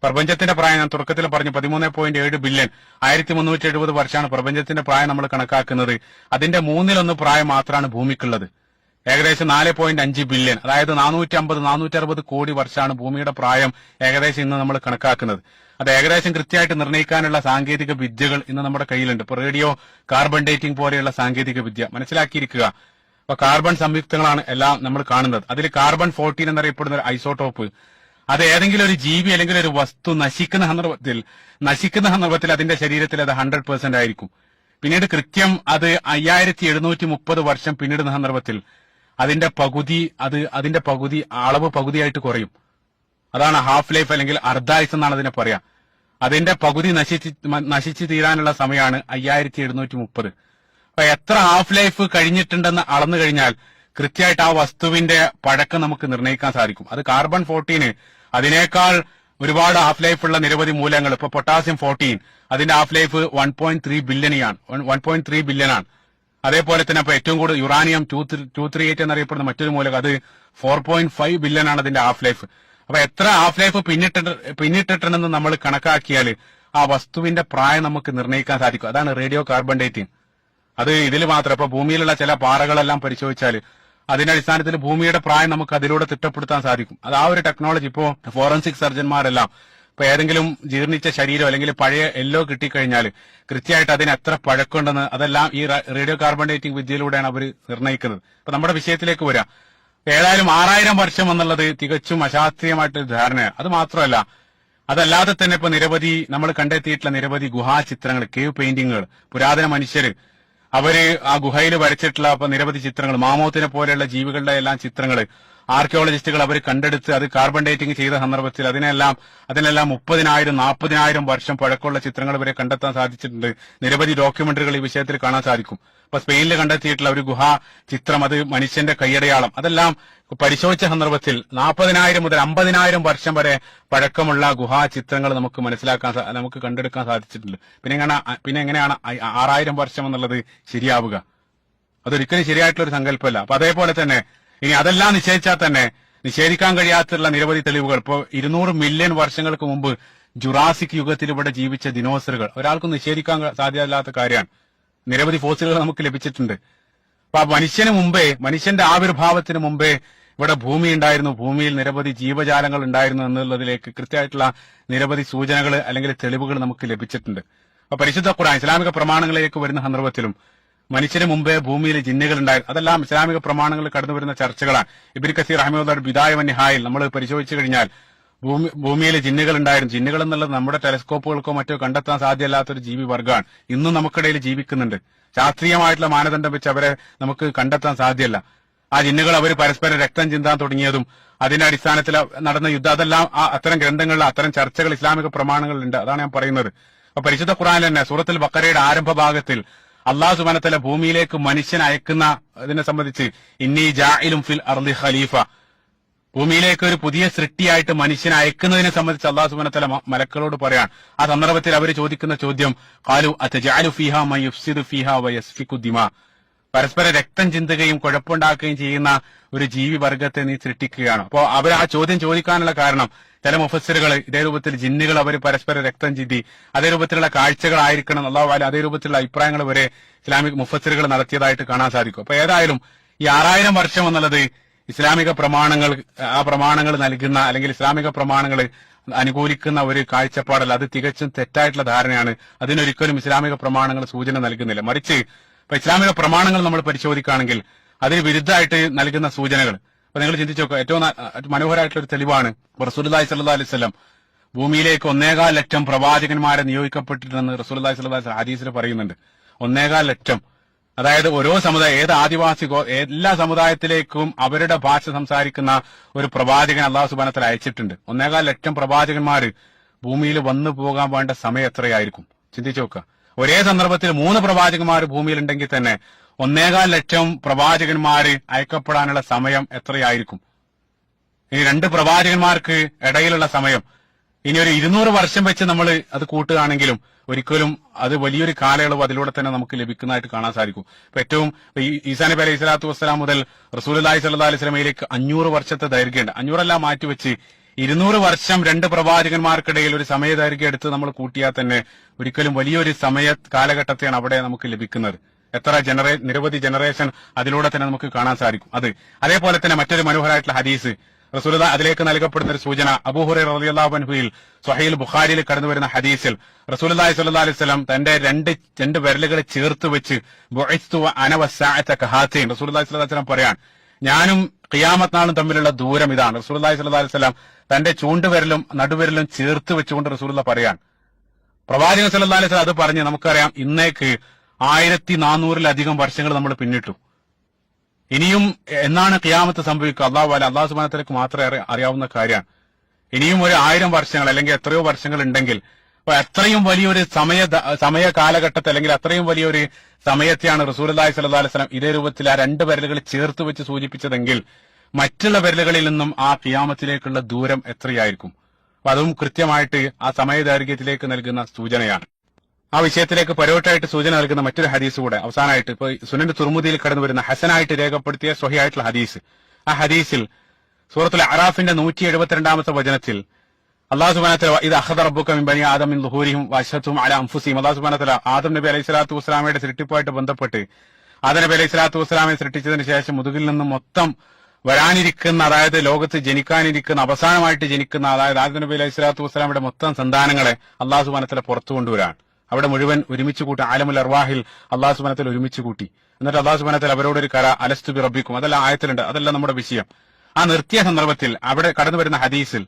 പ്രപഞ്ചത്തിന്റെ പ്രായം ഞാൻ തുടക്കത്തിൽ പറഞ്ഞു 13.7 ബില്യൺ 1370 വർഷമാണ് പ്രപഞ്ചത്തിന്റെ പ്രായം നമ്മൾ കണക്കാക്കുന്നത്. അതിന്റെ 1/3 പ്രായം മാത്രമാണ് ഭൂമിക്കുള്ളത്. ഏകദേശം 4.5 ബില്യൺ, അതായത് 450-460 കോടി വർഷമാണ് ഭൂമിയുടെ പ്രായം ഏകദേശം ഇന്ന് നമ്മൾ കണക്കാക്കുന്നത്. അത് ഏകദേശം കൃത്യമായിട്ട് നിർണ്ണയിക്കാനുള്ള സാങ്കേതിക വിദ്യകൾ ഇന്ന് നമ്മുടെ കയ്യിലുണ്ട്. ഇപ്പൊ റേഡിയോ കാർബൺ ഡേറ്റിംഗ് പോലെയുള്ള സാങ്കേതിക വിദ്യ മനസ്സിലാക്കിയിരിക്കുക. അപ്പൊ കാർബൺ സംയുക്തങ്ങളാണ് എല്ലാം നമ്മൾ കാണുന്നത്. അതിൽ കാർബൺ 14 എന്നറിയപ്പെടുന്ന ഒരു ഐസോട്ടോപ്പ്, അത് ഏതെങ്കിലും ഒരു ജീവി അല്ലെങ്കിൽ ഒരു വസ്തു നശിക്കുന്ന സന്ദർഭത്തിൽ അതിന്റെ ശരീരത്തിൽ അത് 100% ആയിരിക്കും. പിന്നീട് കൃത്യം അത് 5730 വർഷം പിന്നിടുന്ന സന്ദർഭത്തിൽ അതിന്റെ പകുതി അളവ് പകുതിയായിട്ട് കുറയും. അതാണ് ഹാഫ് ലൈഫ് അല്ലെങ്കിൽ അർദ്ധായുസ് എന്നാണ് അതിനെ പറയാ. അതിന്റെ പകുതി നശിച്ചു തീരാനുള്ള സമയമാണ് 5730. അപ്പൊ എത്ര ഹാഫ് ലൈഫ് കഴിഞ്ഞിട്ടുണ്ടെന്ന് അളന്നു കഴിഞ്ഞാൽ കൃത്യമായിട്ട് ആ വസ്തുവിന്റെ പഴക്കം നമുക്ക് നിർണ്ണയിക്കാൻ സാധിക്കും. അത് കാർബൺ 14 അതിനേക്കാൾ ഒരുപാട് ഹാഫ് ലൈഫ് ഉള്ള നിരവധി മൂലകങ്ങൾ, ഇപ്പൊ പൊട്ടാസ്യം 14 അതിന്റെ ഹാഫ് ലൈഫ് 1.3 ബില്യൺ ആണ്. അതേപോലെ തന്നെ ഇപ്പൊ ഏറ്റവും കൂടുതൽ യുറാനിയം 238 എന്നറിയപ്പെടുന്ന മറ്റൊരു മൂലകം, അത് 4.5 ബില്യൺ ആണ് അതിന്റെ ഹാഫ് ലൈഫ്. അപ്പൊ എത്ര ഹാഫ് ലൈഫ് പിന്നിട്ടിട്ടുണ്ടെന്ന് നമ്മൾ കണക്കാക്കിയാൽ ആ വസ്തുവിന്റെ പ്രായം നമുക്ക് നിർണ്ണയിക്കാൻ സാധിക്കും. അതാണ് റേഡിയോ കാർബൺ ഡേറ്റിംഗ്. അത് ഇതിൽ മാത്രം ഇപ്പൊ ഭൂമിയിലുള്ള ചില പാറകളെല്ലാം പരിശോധിച്ചാൽ അതിന്റെ അടിസ്ഥാനത്തിൽ ഭൂമിയുടെ പ്രായം നമുക്ക് അതിലൂടെ തിട്ടപ്പെടുത്താൻ സാധിക്കും. അത് ആ ഒരു ടെക്നോളജി ഇപ്പോ ഫോറൻസിക് സർജന്മാരെല്ലാം ഇപ്പൊ ഏതെങ്കിലും ജീർണിച്ച ശരീരം അല്ലെങ്കിൽ പഴയ എല്ലോ കിട്ടിക്കഴിഞ്ഞാൽ കൃത്യമായിട്ട് അതിന് എത്ര പഴക്കമുണ്ടെന്ന് അതെല്ലാം ഈ റേഡിയോ കാർബൺ ഡേറ്റിംഗ് വിദ്യയിലൂടെയാണ് അവർ നിർണ്ണയിക്കുന്നത്. ഇപ്പൊ നമ്മുടെ വിഷയത്തിലേക്ക് വരാം. ഏതായാലും 6000 വർഷം എന്നുള്ളത് തികച്ചും അശാസ്ത്രീയമായിട്ടൊരു ധാരണയാണ്. അത് മാത്രമല്ല, അതല്ലാതെ തന്നെ ഇപ്പൊ നമ്മൾ കണ്ടെത്തിയിട്ടുള്ള നിരവധി ഗുഹാചിത്രങ്ങൾ, കേവ് പെയിന്റിങ്ങുകൾ, പുരാതന മനുഷ്യര് അവര് ആ ഗുഹയിൽ വരച്ചിട്ടുള്ള നിരവധി ചിത്രങ്ങൾ, മാമോത്തിനെ പോലെയുള്ള ജീവികളുടെ എല്ലാം ചിത്രങ്ങൾ ആർക്കിയോളജിസ്റ്റുകൾ അവർ കണ്ടെടുത്ത് അത് കാർബൺ ഡേറ്റിംഗ് ചെയ്ത സന്ദർഭത്തിൽ അതിനെല്ലാം 30,000-40,000 വർഷം പഴക്കമുള്ള ചിത്രങ്ങൾ വരെ കണ്ടെത്താൻ സാധിച്ചിട്ടുണ്ട്. നിരവധി ഡോക്യുമെന്ററികൾ ഈ വിഷയത്തിൽ കാണാൻ സാധിക്കും. ഇപ്പൊ സ്പെയിനിൽ കണ്ടെത്തിയിട്ടുള്ള ഒരു ഗുഹാ ചിത്രം, അത് മനുഷ്യന്റെ കൈയടയാളം, അതെല്ലാം പരിശോധിച്ച സന്ദർഭത്തിൽ 40,000 മുതൽ 50,000 വർഷം വരെ പഴക്കമുള്ള ഗുഹാ ചിത്രങ്ങൾ നമുക്ക് കണ്ടെടുക്കാൻ സാധിച്ചിട്ടുണ്ട്. പിന്നെ എങ്ങനെയാണ് 6000 വർഷം എന്നുള്ളത് ശരിയാവുക? അതൊരിക്കലും ശരിയായിട്ടുള്ള ഒരു സങ്കല്പമല്ല. അപ്പൊ അതേപോലെ തന്നെ ഇനി അതെല്ലാം നിഷേധിച്ചാൽ തന്നെ നിഷേധിക്കാൻ കഴിയാത്തുള്ള നിരവധി തെളിവുകൾ. ഇപ്പോൾ 200 മില്യൺ വർഷങ്ങൾക്ക് മുമ്പ് ജുറാസിക് യുഗത്തിൽ ഇവിടെ ജീവിച്ച ദിനോസറുകൾ ഒരാൾക്കും നിഷേധിക്കാൻ സാധ്യമല്ലാത്ത കാര്യമാണ്. നിരവധി ഫോസിലുകൾ നമുക്ക് ലഭിച്ചിട്ടുണ്ട്. അപ്പൊ ആ മനുഷ്യന്റെ ആവിർഭാവത്തിന് മുമ്പേ ഇവിടെ ഭൂമി ഉണ്ടായിരുന്നു, ഭൂമിയിൽ നിരവധി ജീവജാലങ്ങൾ ഉണ്ടായിരുന്നു എന്നുള്ളതിലേക്ക് കൃത്യമായിട്ടുള്ള നിരവധി സൂചനകൾ അല്ലെങ്കിൽ തെളിവുകൾ നമുക്ക് ലഭിച്ചിട്ടുണ്ട്. അപ്പൊ പരിശുദ്ധ ഖുർആൻ ഇസ്ലാമിക പ്രമാണങ്ങളിലേക്ക് വരുന്ന സന്ദർഭത്തിലും മനുഷ്യന് മുമ്പേ ഭൂമിയിൽ ജിന്നുകൾ ഉണ്ടായിരുന്നു. അതെല്ലാം ഇസ്ലാമിക പ്രമാണങ്ങളിൽ കടന്നു വരുന്ന ചർച്ചകളാണ്. ഇബ്നു കസീർ റഹിമഹുല്ലാഹ് ബിദായ വ നിഹായയിൽ നമ്മൾ പരിശോധിച്ചു കഴിഞ്ഞാൽ ഭൂമിയിൽ ജിന്നുകൾ ഉണ്ടായിരുന്നു. ജിന്നുകൾ എന്നുള്ളത് നമ്മുടെ ടെലസ്കോപ്പുകൾക്കോ മറ്റോ കണ്ടെത്താൻ സാധ്യമല്ലാത്തൊരു ജീവി വർഗ്ഗമാണ്. ഇന്നും നമുക്കിടയിൽ ജീവിക്കുന്നുണ്ട്. ശാസ്ത്രീയമായിട്ടുള്ള മാനദണ്ഡം വെച്ച് അവരെ നമുക്ക് കണ്ടെത്താൻ സാധ്യമല്ല. ആ ജിന്നുകൾ അവർ പരസ്പരം രക്തം ചിന്താൻ തുടങ്ങിയതും അതിന്റെ അടിസ്ഥാനത്തിൽ നടന്ന യുദ്ധം, അതെല്ലാം അത്തരം ഗ്രന്ഥങ്ങളിൽ അത്തരം ചർച്ചകൾ ഇസ്ലാമിക പ്രമാണങ്ങളിലുണ്ട്. അതാണ് ഞാൻ പറയുന്നത്. അപ്പൊ പരിശുദ്ധ ഖുർആനിൽ തന്നെ സൂറത്തുൽ ബഖറയുടെ ആരംഭ ഭാഗത്തിൽ അള്ളാഹു സുബ്ഹാനഹു വ തആല ഭൂമിയിലേക്ക് മനുഷ്യൻ അയക്കുന്ന ഇതിനെ സംബന്ധിച്ച് ഇന്നി ജാഇലുൻ ഫിൽ അർളി ഖലീഫ, ഭൂമിയിലേക്ക് ഒരു പുതിയ സൃഷ്ടിയായിട്ട് മനുഷ്യനെ അയക്കുന്നതിനെ സംബന്ധിച്ച് അള്ളാഹു സുബ്ഹാനഹു വ തആല മലക്കളോട് പറയാൻ. ആ സന്ദർഭത്തിൽ അവർ ചോദിക്കുന്ന ചോദ്യം ഖാലു അതജഅലു ഫീഹാ മൻ യുഫ്സിദു ഫീഹാ വയസ്ഫികു ദിമാ, പരസ്പരം രക്തം ചിന്തുകയും കുഴപ്പമുണ്ടാക്കുകയും ചെയ്യുന്ന ഒരു ജീവി വർഗത്തെ നീ സൃഷ്ടിക്കുകയാണ്. അപ്പോൾ അവർ ആ ചോദ്യം ചോദിക്കാനുള്ള കാരണം ചില മുഫസ്സിറുകൾ ഇതേ രൂപത്തിൽ ജിന്നുകൾ അവർ പരസ്പരം രക്തം ചിന്തി അതേ രൂപത്തിലുള്ള കാഴ്ചകളായിരിക്കണം അല്ലാഹു അല അതേ രൂപത്തിലുള്ള അഭിപ്രായങ്ങൾ വരെ ഇസ്ലാമിക് മുഫസ്സിറുകൾ നടത്തിയതായിട്ട് കാണാൻ സാധിക്കും. അപ്പൊ ഏതായാലും ഈ 6000 വർഷം എന്നുള്ളത് ഇസ്ലാമിക പ്രമാണങ്ങൾ നൽകുന്ന അല്ലെങ്കിൽ ഇസ്ലാമിക പ്രമാണങ്ങൾ അനുകൂലിക്കുന്ന ഒരു കാഴ്ചപ്പാടല്ല. അത് തികച്ചും തെറ്റായിട്ടുള്ള ധാരണയാണ്. അതിനൊരിക്കലും ഇസ്ലാമിക പ്രമാണങ്ങൾ സൂചന നൽകുന്നില്ല. മറിച്ച് ഇപ്പൊ ഇസ്ലാമിക പ്രമാണങ്ങൾ നമ്മൾ പരിശോധിക്കുകയാണെങ്കിൽ അതിന് വിരുദ്ധമായിട്ട് നൽകുന്ന സൂചനകൾ അപ്പൊ നിങ്ങൾ ചിന്തിച്ചു നോക്കുക. ഏറ്റവും മനോഹരമായിട്ടുള്ള ഒരു തെളിവാണ് റസൂലുള്ളാഹി സ്വല്ലല്ലാഹു അലൈഹി വസല്ലം ഭൂമിയിലേക്ക് 1.25 ലക്ഷം പ്രവാചകന്മാരെ നിയോഗിക്കപ്പെട്ടിട്ടുണ്ടെന്ന് റസൂലുള്ളാഹി സ്വല്ലല്ലാഹു അലൈഹി വസല്ലം ഹദീസിൽ പറയുന്നുണ്ട്. 1.25 ലക്ഷം, അതായത് ഓരോ സമുദായം, ഏത് ആദിവാസികോ എല്ലാ സമുദായത്തിലേക്കും അവരുടെ ഭാഷ സംസാരിക്കുന്ന ഒരു പ്രവാചകൻ അല്ലാഹു സുബ്ഹാനഹു വ തആല അയച്ചിട്ടുണ്ട്. 1.25 ലക്ഷം പ്രവാചകന്മാര് ഭൂമിയിൽ വന്നു പോകാൻ വേണ്ട സമയം എത്രയായിരിക്കും ചിന്തിച്ചു നോക്കുക. ഒരേ സന്ദർഭത്തിൽ 3 പ്രവാചകന്മാർ ഭൂമിയിലുണ്ടെങ്കിൽ തന്നെ 1.25 ലക്ഷം പ്രവാചകന്മാര് അയക്കപ്പെടാനുള്ള സമയം എത്രയായിരിക്കും? ഇനി 2 പ്രവാചകന്മാർക്ക് ഇടയിലുള്ള സമയം ഇനി ഒരു 200 വർഷം വെച്ച് നമ്മൾ അത് കൂട്ടുകയാണെങ്കിലും ഒരിക്കലും അത് വലിയൊരു കാലയളവ് അതിലൂടെ തന്നെ നമുക്ക് ലഭിക്കുന്നതായിട്ട് കാണാൻ സാധിക്കും. ഇപ്പൊ ഏറ്റവും ഈസാ നബി അലൈഹി സ്വലാത്തു വസ്സലാം മുതൽ റസൂലുള്ളാഹി സ്വല്ലല്ലാഹു അലൈഹി വസല്ലമയിലേക്ക് 500 വർഷത്തെ ദൈർഘ്യമുണ്ട്. 500 മാറ്റിവെച്ച് 200 വർഷം 2 പ്രവാചകന്മാർക്കിടയിൽ ഒരു സമയദൈർഘ്യം എടുത്ത് നമ്മൾ കൂട്ടിയാൽ തന്നെ ഒരിക്കലും വലിയൊരു സമയ കാലഘട്ടത്തെയാണ് അവിടെ നമുക്ക് ലഭിക്കുന്നത്. എത്ര നിരവധി ജനറേഷൻ അതിലൂടെ തന്നെ നമുക്ക് കാണാൻ സാധിക്കും. അതേപോലെ തന്നെ മറ്റൊരു മനോഹരമായിട്ടുള്ള ഹദീസ് റസൂലുള്ളാഹി അതിലേക്ക് നൽകപ്പെടുന്ന ഒരു സൂചന അബൂ ഹുറൈറ റളിയല്ലാഹു അൻഹുവിൽ സ്വഹീഹുൽ ബുഖാരിയിൽ കടന്നു വരുന്ന ഹദീസിൽ റസൂലുള്ളാഹി സ്വല്ലല്ലാഹു അലൈഹി വസല്ലം തന്റെ രണ്ട് വിരലുകളെ ചേർത്ത് വെച്ച് ബുഇസ്തു അന വസ്സഅത കഹാതൈൻ, റസൂലുള്ളാഹി സ്വല്ലല്ലാഹു അലൈഹി വസല്ലം പറയാൻ ഞാനും ഖിയാമത്ത് നാളും തമ്മിലുള്ള ദൂരം ഇതാണ്. റസൂലുള്ളാഹി സ്വല്ലല്ലാഹു അലൈഹി വസല്ലം തന്റെ ചൂണ്ടുവിരലും നടുവിരലും ചേർത്ത് വെച്ചുകൊണ്ട് റസൂലുള്ള പറയാൻ. പ്രവാചകൻ സ്വല്ലല്ലാഹു അലൈഹി വസല്ലം അത് പറഞ്ഞ് നമുക്കറിയാം ഇന്നേക്ക് 1400-ലധികം വർഷങ്ങൾ നമ്മൾ പിന്നിട്ടു. ഇനിയും എന്നാണ് ഖിയാമത്ത് സംഭവിക്കുക അല്ലാഹു സുബ്ഹാനഹു വ തആലക്ക് മാത്രമേ അറിയാവുന്ന കാര്യമാണ്. ഇനിയും ഒരു 1000 വർഷങ്ങൾ അല്ലെങ്കിൽ എത്രയോ വർഷങ്ങൾ ഉണ്ടെങ്കിൽ അപ്പൊ അത്രയും വലിയൊരു സമയ കാലഘട്ടത്തെ അല്ലെങ്കിൽ അത്രയും വലിയൊരു സമയത്തെയാണ് റസൂലുള്ളാഹി സ്വല്ലല്ലാഹു അലൈഹി വസല്ലം ഇതേ രൂപത്തിൽ ആ 2 വിരലുകൾ ചേർത്ത് വെച്ച് സൂചിപ്പിച്ചതെങ്കിൽ മറ്റുള്ള വിരലുകളിൽ നിന്നും ആ ഖിയാമത്തിലേക്കുള്ള ദൂരം എത്രയായിരിക്കും? അപ്പൊ അതും കൃത്യമായിട്ട് ആ സമയദൈർഘ്യത്തിലേക്ക് നൽകുന്ന സൂചനയാണ്. ആ വിഷയത്തിലേക്ക് പരോക്ഷമായിട്ട് സൂചന നൽകുന്ന മറ്റൊരു ഹദീസ് കൂടെ അവസാനമായിട്ട് ഇപ്പൊ സുനൻ തുർമുദിയിൽ കടന്നു വരുന്ന ഹസനായിട്ട് രേഖപ്പെടുത്തിയ സ്വഹീഹായിട്ടുള്ള ഹദീസ്. ആ ഹദീസിൽ സൂറത്തുൽ അറാഫിന്റെ 172-ാമത്തെ വചനത്തിൽ അല്ലാഹു സുബ്ഹാനഹു വ തആല ഇത് അഖദ റബ്ബുക മിൻ ബനി ആദം മിൻ ദുഹൂരിഹിം വഅശ്ഹദുഹും അലാ അൻഫുസിഹിം, അല്ലാഹു സുബ്ഹാനഹു വ തആല ആദം നബി അലൈഹി സ്വലാത്തു വസ്സലാമയുടെ സൃഷ്ടിപ്പുമായിട്ട് ബന്ധപ്പെട്ട് ആദം നബി അലൈഹി സ്വലാത്തു വസ്സലാമയെ സൃഷ്ടിച്ചതിന് ശേഷം മുതുകിൽ നിന്ന് മൊത്തം വരാനിരിക്കുന്ന, അതായത് ലോകത്ത് ജനിക്കാനിരിക്കുന്ന, അവസാനമായിട്ട് ജനിക്കുന്ന, അതായത് ആദം നബി അലൈഹി സ്വലാത്തു വസ്സലാമയുടെ മൊത്തം സന്താനങ്ങളെ അല്ലാഹു സുബ്ഹാനഹു വ തആല പുറത്തു കൊണ്ടുവരാൻ അവിടെ മുഴുവൻ ഒരുമിച്ച് കൂട്ടി ആലമുൽ അർവാഹിൽ അല്ലാഹു സുബ്ഹാനഹു വ തആല ഒരുമിച്ച് കൂട്ടി. എന്നിട്ട് അല്ലാഹു സുബ്ഹാനഹു വ തആല അവരോടൊരു കര അലസ്തു ബി റബ്ബിക്കും, അതെല്ലാം ആയത്തിലുണ്ട്, അതെല്ലാം നമ്മുടെ വിഷയം. ആ നിർത്തിയ സന്ദർഭത്തിൽ അവിടെ കടന്നു വരുന്ന ഹദീസിൽ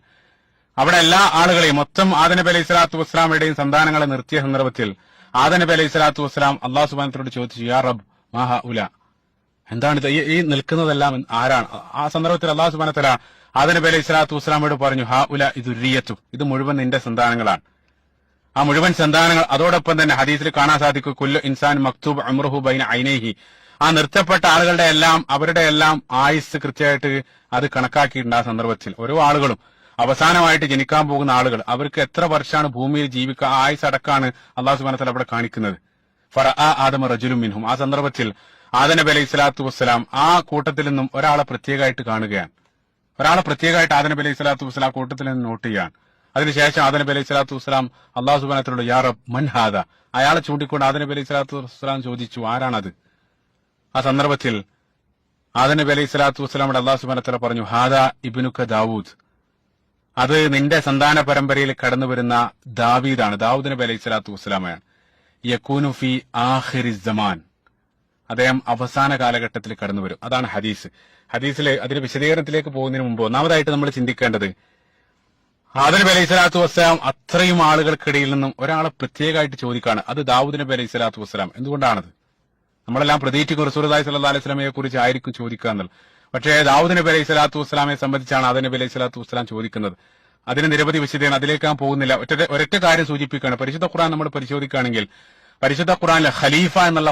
അവിടെ എല്ലാ ആളുകളെയും മൊത്തം ആദം നബി അലൈഹി സ്വലാത്തു വസ്സലാമയുടെയും സന്താനങ്ങളെ നിർത്തിയ സന്ദർഭത്തിൽ ആദം നബി അലൈഹി സ്വലാത്തു വസ്സലാം അല്ലാഹു സുബ്ഹാനഹു വ തആലയോട് ചോദിച്ചു, യാ റബ്ബ് മാ ഹഉല, എന്താണിത്, ഈ നിൽക്കുന്നതെല്ലാം ആരാണ്? ആ സന്ദർഭത്തിൽ അല്ലാഹു സുബ്ഹാനഹു വ തആല ആദം നബി അലൈഹി സ്വലാത്തു വസ്സലാമയോട് പറഞ്ഞു, ഹഉല ദുർരിയത്തു, ഇത് മുഴുവൻ നിന്റെ സന്താനങ്ങളാണ്. ആ മുഴുവൻ സന്താനങ്ങൾ അതോടൊപ്പം തന്നെ ഹദീസിൽ കാണാൻ സാധിക്കും കുല്ലു ഇൻസാൻ മക്തൂബ് ഉംറുഹു ബൈന ഐനൈഹി, ആ നിർത്തപ്പെട്ട ആളുകളുടെ എല്ലാം അവരുടെ എല്ലാം ആയുസ് കൃത്യമായിട്ട് അത് കണക്കാക്കിയിട്ടുണ്ട്. ആ സന്ദർഭത്തിൽ ഓരോ ആളുകളും അവസാനമായിട്ട് ജനിക്കാൻ പോകുന്ന ആളുകൾ അവർക്ക് എത്ര വർഷമാണ് ഭൂമിയിൽ ജീവിക്കുക, ആയുസ് അടക്കാണ് അല്ലാഹു സുബ്ഹാനഹു വ തആല അവിടെ കാണിക്കുന്നത്. ഫറഅ ആദമ റജുലുൻ മിൻഹും, ആ സന്ദർഭത്തിൽ ആദം നബി അലൈഹി സ്വലാത്തു വസ്സലാം ആ കൂട്ടത്തിൽ നിന്നും ഒരാളെ പ്രത്യേകമായിട്ട് കാണുകയാണ്. ഒരാളെ പ്രത്യേകമായിട്ട് ആദം നബി അലൈഹി സ്വലാത്തു വസ്സലാം ആ കൂട്ടത്തിൽ നിന്ന് നോട്ട് ചെയ്യാൻ. അതിനുശേഷം ആദം നബി അലൈഹി സ്വലാത്തു വസ്സലാം അള്ളാഹു സുബ്ഹാനഹു വതആലയോട് യാ റബ്ബ് മൻ ഹാദ, അയാളെ ചൂണ്ടിക്കൊണ്ട് ആദം നബി അലൈഹി സ്വലാത്തു വസ്സലാം ചോദിച്ചു, ആരാണത്? ആ സന്ദർഭത്തിൽ ആദം നബി അലൈഹി സ്വലാത്തു വസ്സലാമോട് അള്ളാഹു സുബ്ഹാനഹു വതആല പറഞ്ഞു, ഹാദ ഇബ്നുക ദാവൂദ്, അത് നിന്റെ സന്താന പരമ്പരയിൽ കടന്നു വരുന്ന ദാവീദാണ്, ദാവൂദ് നബി അലൈഹി സ്വലാത്തു വസ്സലാമയാണ്. യകൂനു ഫി ആഖിരി സമാൻ, അദ്ദേഹം അവസാന കാലഘട്ടത്തിൽ കടന്നു വരും. അതാണ് ഹദീസ്. ഹദീസിലെ അതിന്റെ വിശദീകരണത്തിലേക്ക് പോകുന്നതിന് മുമ്പ് ഒന്നാമതായിട്ട് നമ്മൾ ചിന്തിക്കേണ്ടത്, ആദം നബി അലൈഹി സ്വലാത്തു വസ്സലാം അത്രയും ആളുകൾക്കിടയിൽ നിന്നും ഒരാളെ പ്രത്യേകമായിട്ട് ചോദിക്കാണ്, അത് ദാവൂദ് നബി അലൈഹി സ്വലാത്തു വസ്സലാം. എന്തുകൊണ്ടാണത്? നമ്മളെല്ലാം പ്രതീക്ഷിക്കും റസൂലുള്ളാഹി സ്വല്ലല്ലാഹു അലൈഹി വസല്ലമയെ കുറിച്ച് ആയിരിക്കും ചോദിക്കുക എന്നുള്ളത്. പക്ഷേ ദാവൂദ് നബി അലൈഹി സ്വലാത്തു വസ്സലാമെ സംബന്ധിച്ചാണ് ആദം നബി അലൈഹി സ്വലാത്തു വസ്സലാം ചോദിക്കുന്നത്. അതിന് നിരവധി വിശദീകരണം, അതിലേക്ക് ഞാൻ പോകുന്നില്ല. ഒരൊറ്റ കാര്യം സൂചിപ്പിക്കുകയാണ്. പരിശുദ്ധ ഖുർആൻ നമ്മൾ പരിശോധിക്കുകയാണെങ്കിൽ പരിശുദ്ധ ഖുർആനിലെ ഖലീഫ എന്നുള്ള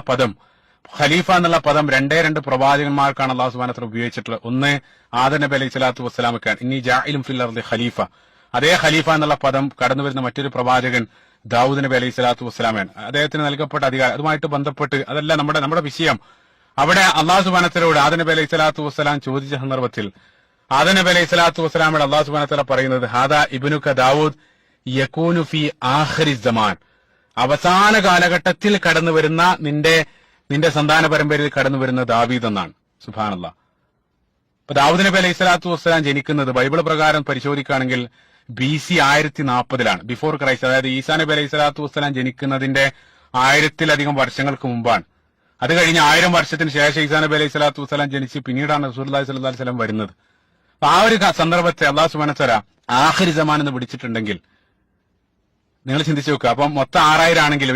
പദം രണ്ട് പ്രവാചകന്മാർക്കാണ് അല്ലാഹു സുബ്ഹാനഹു വ തആല ഉപയോഗിച്ചിട്ടുള്ളത്. ഒന്ന് ആദം നബി അലൈഹി സ്വലാത്തു വസ്സലാമക്കാണ്, ഇന്നി ജാഇലുൻ ഫിൽ അർദി ഖലീഫ. അതേ ഖലീഫ എന്നുള്ള പദം കടന്നു വരുന്ന മറ്റൊരു പ്രവാചകൻ ദാവൂദ് നബി അലൈഹി സ്വലാത്തു വസ്സലാമാണ്. അദ്ദേഹത്തിന് നൽകപ്പെട്ട അധികാരം, അതുമായിട്ട് ബന്ധപ്പെട്ട് അതല്ല നമ്മുടെ വിഷയം. അവിടെ അല്ലാഹു സുബ്ഹാനഹു വ തആലയോട് ആദം നബി അലൈഹി സ്വലാത്തു വസ്സലാം ചോദിച്ച സന്ദർഭത്തിൽ ആദം നബി അലൈഹി സ്വലാത്തു വസ്സലാമോട് അല്ലാഹു സുബ്ഹാനഹു വ തആല പറയുന്നത്, ഹാദാ ഇബ്നുക ദാവൂദ് യകൂനു ഫി ആഖിരി സമാൻ, അവസാന കാലഘട്ടത്തിൽ കടന്നു വരുന്ന നിന്റെ സന്താന പരമ്പരയിൽ കടന്നു വരുന്ന ദാവീദ് എന്നാണ്. സുബ്ഹാനല്ലാഹ്. അപ്പൊ ദാവൂദ് നബി അലൈഹി സ്വലാത്തു വസ്സലാം ജനിക്കുന്നത് ബൈബിൾ പ്രകാരം പരിശോധിക്കുകയാണെങ്കിൽ BC 1040 ബിഫോർ ക്രൈസ്റ്റ്. അതായത് ഈസാ നബി അലൈഹി സ്വലാത്തു വസ്സലാം ജനിക്കുന്നതിന്റെ 1000-ലധികം വർഷങ്ങൾക്ക് മുമ്പാണ്. അത് കഴിഞ്ഞ് 1000 വർഷത്തിന് ശേഷം ഈസാ നബി അലൈഹി സ്വലാത്തു വസ്സലാം ജനിച്ച് പിന്നീടാണ് റസൂലുള്ളാഹി സ്വല്ലല്ലാഹു അലൈഹി വസല്ലം വരുന്നത്. അപ്പൊ ആ ഒരു സന്ദർഭത്തെ അല്ലാഹു സുബ്ഹാനഹു വ തആല ആഖിരി സമാൻ എന്ന് പിടിച്ചിട്ടുണ്ടെങ്കിൽ നിങ്ങൾ ചിന്തിച്ചു നോക്കുക. അപ്പം മൊത്തം 6000 ആണെങ്കിൽ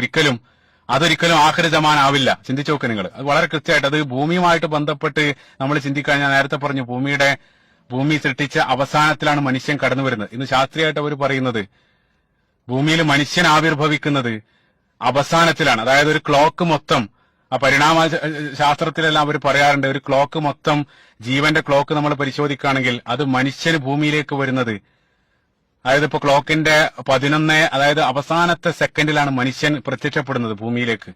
അതൊരിക്കലും ആഖിരി സമാൻ ആവില്ല. ചിന്തിച്ചു നോക്കുക നിങ്ങൾ. അത് വളരെ കൃത്യമായിട്ട് അത് ഭൂമിയുമായിട്ട് ബന്ധപ്പെട്ട് നമ്മൾ ചിന്തിക്കാൻ, ഞാൻ നേരത്തെ പറഞ്ഞു, ഭൂമി സൃഷ്ടിച്ച അവസാനത്തിലാണ് മനുഷ്യൻ കടന്നു വരുന്നത്. ഇന്ന് ശാസ്ത്രീയമായിട്ട് അവർ പറയുന്നത് ഭൂമിയിൽ മനുഷ്യൻ ആവിർഭവിക്കുന്നത് അവസാനത്തിലാണ്. അതായത് ഒരു ക്ലോക്ക് മൊത്തം, ആ പരിണാമ ശാസ്ത്രത്തിലെല്ലാം അവർ പറയാറുണ്ട്, ഒരു ക്ലോക്ക് മൊത്തം, ജീവന്റെ ക്ലോക്ക് നമ്മൾ പരിശോധിക്കുകയാണെങ്കിൽ അത് മനുഷ്യന് ഭൂമിയിലേക്ക് വരുന്നത്, അതായത് ഇപ്പൊ ക്ലോക്കിന്റെ 11, അതായത് അവസാനത്തെ സെക്കൻഡിലാണ് മനുഷ്യൻ പ്രത്യക്ഷപ്പെടുന്നത് ഭൂമിയിലേക്ക്.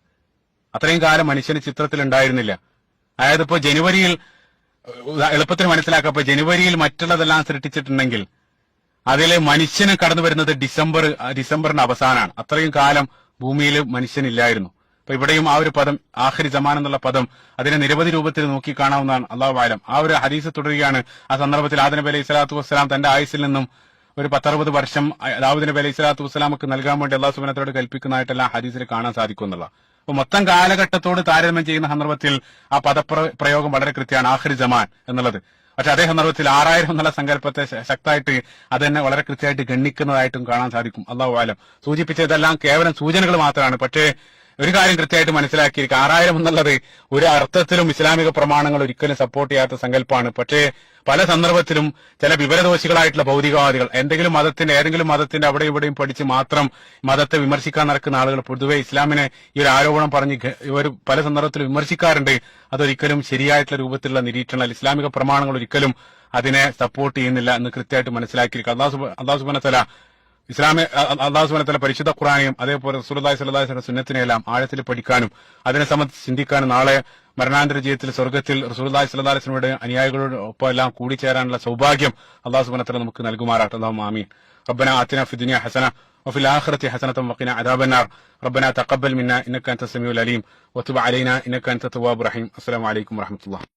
അത്രയും കാലം മനുഷ്യന് ചിത്രത്തിൽ ഉണ്ടായിരുന്നില്ല. അതായത് ഇപ്പൊ ജനുവരിയിൽ, എളുപ്പത്തിൽ മനസ്സിലാക്കാം, ഇപ്പൊ ജനുവരിയിൽ മറ്റുള്ളതെല്ലാം സൃഷ്ടിച്ചിട്ടുണ്ടെങ്കിൽ അതിൽ മനുഷ്യന് കടന്നു വരുന്നത് ഡിസംബറിന്റെ അവസാനമാണ്. അത്രയും കാലം ഭൂമിയിൽ മനുഷ്യനില്ലായിരുന്നു. അപ്പൊ ഇവിടെയും ആ ഒരു പദം ആഖിരി സമാൻ എന്നുള്ള പദം അതിനെ നിരവധി രൂപത്തിൽ നോക്കി കാണാവുന്നതാണ്. അല്ലാഹു അഅലം. ആ ഒരു ഹദീസ് തുടരുകയാണ്. ആ സന്ദർഭത്തിൽ ആദം നബി അലൈഹി സ്വലാത്തു വസ്സലാം തന്റെ ആയുസ്സിൽ നിന്നും ഒരു 10-60 വർഷം ദാവൂദ് നബി അലൈഹി സ്വലാത്തു വസ്സലാമക്ക് നൽകാൻ വേണ്ടി അല്ലാഹു സുബ്ഹാനഹു വ തആല കൽപ്പിക്കുന്നതായിട്ടെല്ലാം ഹദീസിൽ കാണാൻ സാധിക്കും എന്നുള്ള. അപ്പൊ മൊത്തം കാലഘട്ടത്തോട് താരതമ്യം ചെയ്യുന്ന സന്ദർഭത്തിൽ ആ പദപ്രയോഗം വളരെ കൃത്യമാണ്, ആഖിരി സമാൻ എന്നുള്ളത്. പക്ഷെ അതേ സന്ദർഭത്തിൽ 6000 എന്നുള്ള സങ്കല്പത്തെ ശക്തമായിട്ട് അത് തന്നെ വളരെ കൃത്യമായിട്ട് ഗണ്ണിക്കുന്നതായിട്ടും കാണാൻ സാധിക്കും. അല്ലാഹു അഅലം. സൂചിപ്പിച്ചതെല്ലാം കേവലം സൂചനകൾ മാത്രമാണ്. പക്ഷേ ഒരു കാര്യം കൃത്യമായിട്ട് മനസ്സിലാക്കിയിരിക്കുക, 6000 എന്നുള്ളത് ഒരു അർത്ഥത്തിലും ഇസ്ലാമിക പ്രമാണങ്ങൾ ഒരിക്കലും സപ്പോർട്ട് ചെയ്യാത്ത സങ്കല്പമാണ്. പക്ഷേ പല സന്ദർഭത്തിലും ചില വിവരദോഷികളായിട്ടുള്ള ഭൗതികവാദികൾ ഏതെങ്കിലും മതത്തിന്റെ അവിടെ ഇവിടെയും പഠിച്ച് മാത്രം മതത്തെ വിമർശിക്കാൻ നടക്കുന്ന ആളുകൾ പൊതുവെ ഇസ്ലാമിനെ ഈ ഒരു ആരോപണം പറഞ്ഞ് ഇവർ പല സന്ദർഭത്തിലും വിമർശിക്കാറുണ്ട്. അതൊരിക്കലും ശരിയായിട്ടുള്ള രൂപത്തിലുള്ള നിരീക്ഷണം, ഇസ്ലാമിക പ്രമാണങ്ങൾ ഒരിക്കലും അതിനെ സപ്പോർട്ട് ചെയ്യുന്നില്ല എന്ന് കൃത്യമായിട്ട് മനസ്സിലാക്കിയിരിക്കുക. അല്ലാഹു സുബ്ഹാനഹു വ തആല അല്ലാഹു സുബ്ഹാനഹു വ തആല പരിശുദ്ധ ഖുർആനെയും അതേപോലെ റസൂലുള്ളാഹി സ്വല്ലല്ലാഹു അലൈഹി വസല്ലം സുന്നത്തിനെല്ലാം ആഴത്തിൽ പഠിക്കാനും അതിനെ സംബന്ധിച്ച് ചിന്തിക്കാനും നാളെ മരണാന്തര ജീവിതത്തിൽ സ്വർഗ്ഗത്തിൽ റസൂലുള്ളാഹി സ്വല്ലല്ലാഹു അലൈഹി വസല്ലമയുടെ അനുയായികളോടൊപ്പം എല്ലാം കൂടിച്ചേരാനുള്ള സൗഭാഗ്യം അല്ലാഹു സുബ്ഹാനഹു വ തആല നമുക്ക് നൽകുമാറാകട്ടെ. അല്ലാഹുമ്മ ആമീൻ. റബ്ബനാ ആതിനാ ഫിദ് ദുനിയാ ഹസന വഫിൽ ആഖിറതി ഹസനത വഖിനാ അദാബന്നാർ. റബ്ബനാ തഖബ്ബൽ മിന്നാ ഇന്നക അൻതസ് സമീഉൽ അലീം വതുബ് അലൈനാ ഇന്നക അൻതത് തവ്വാബുർ റഹീം. അസ്സലാമു അലൈക്കും വറഹ്മത്തുള്ളാഹി.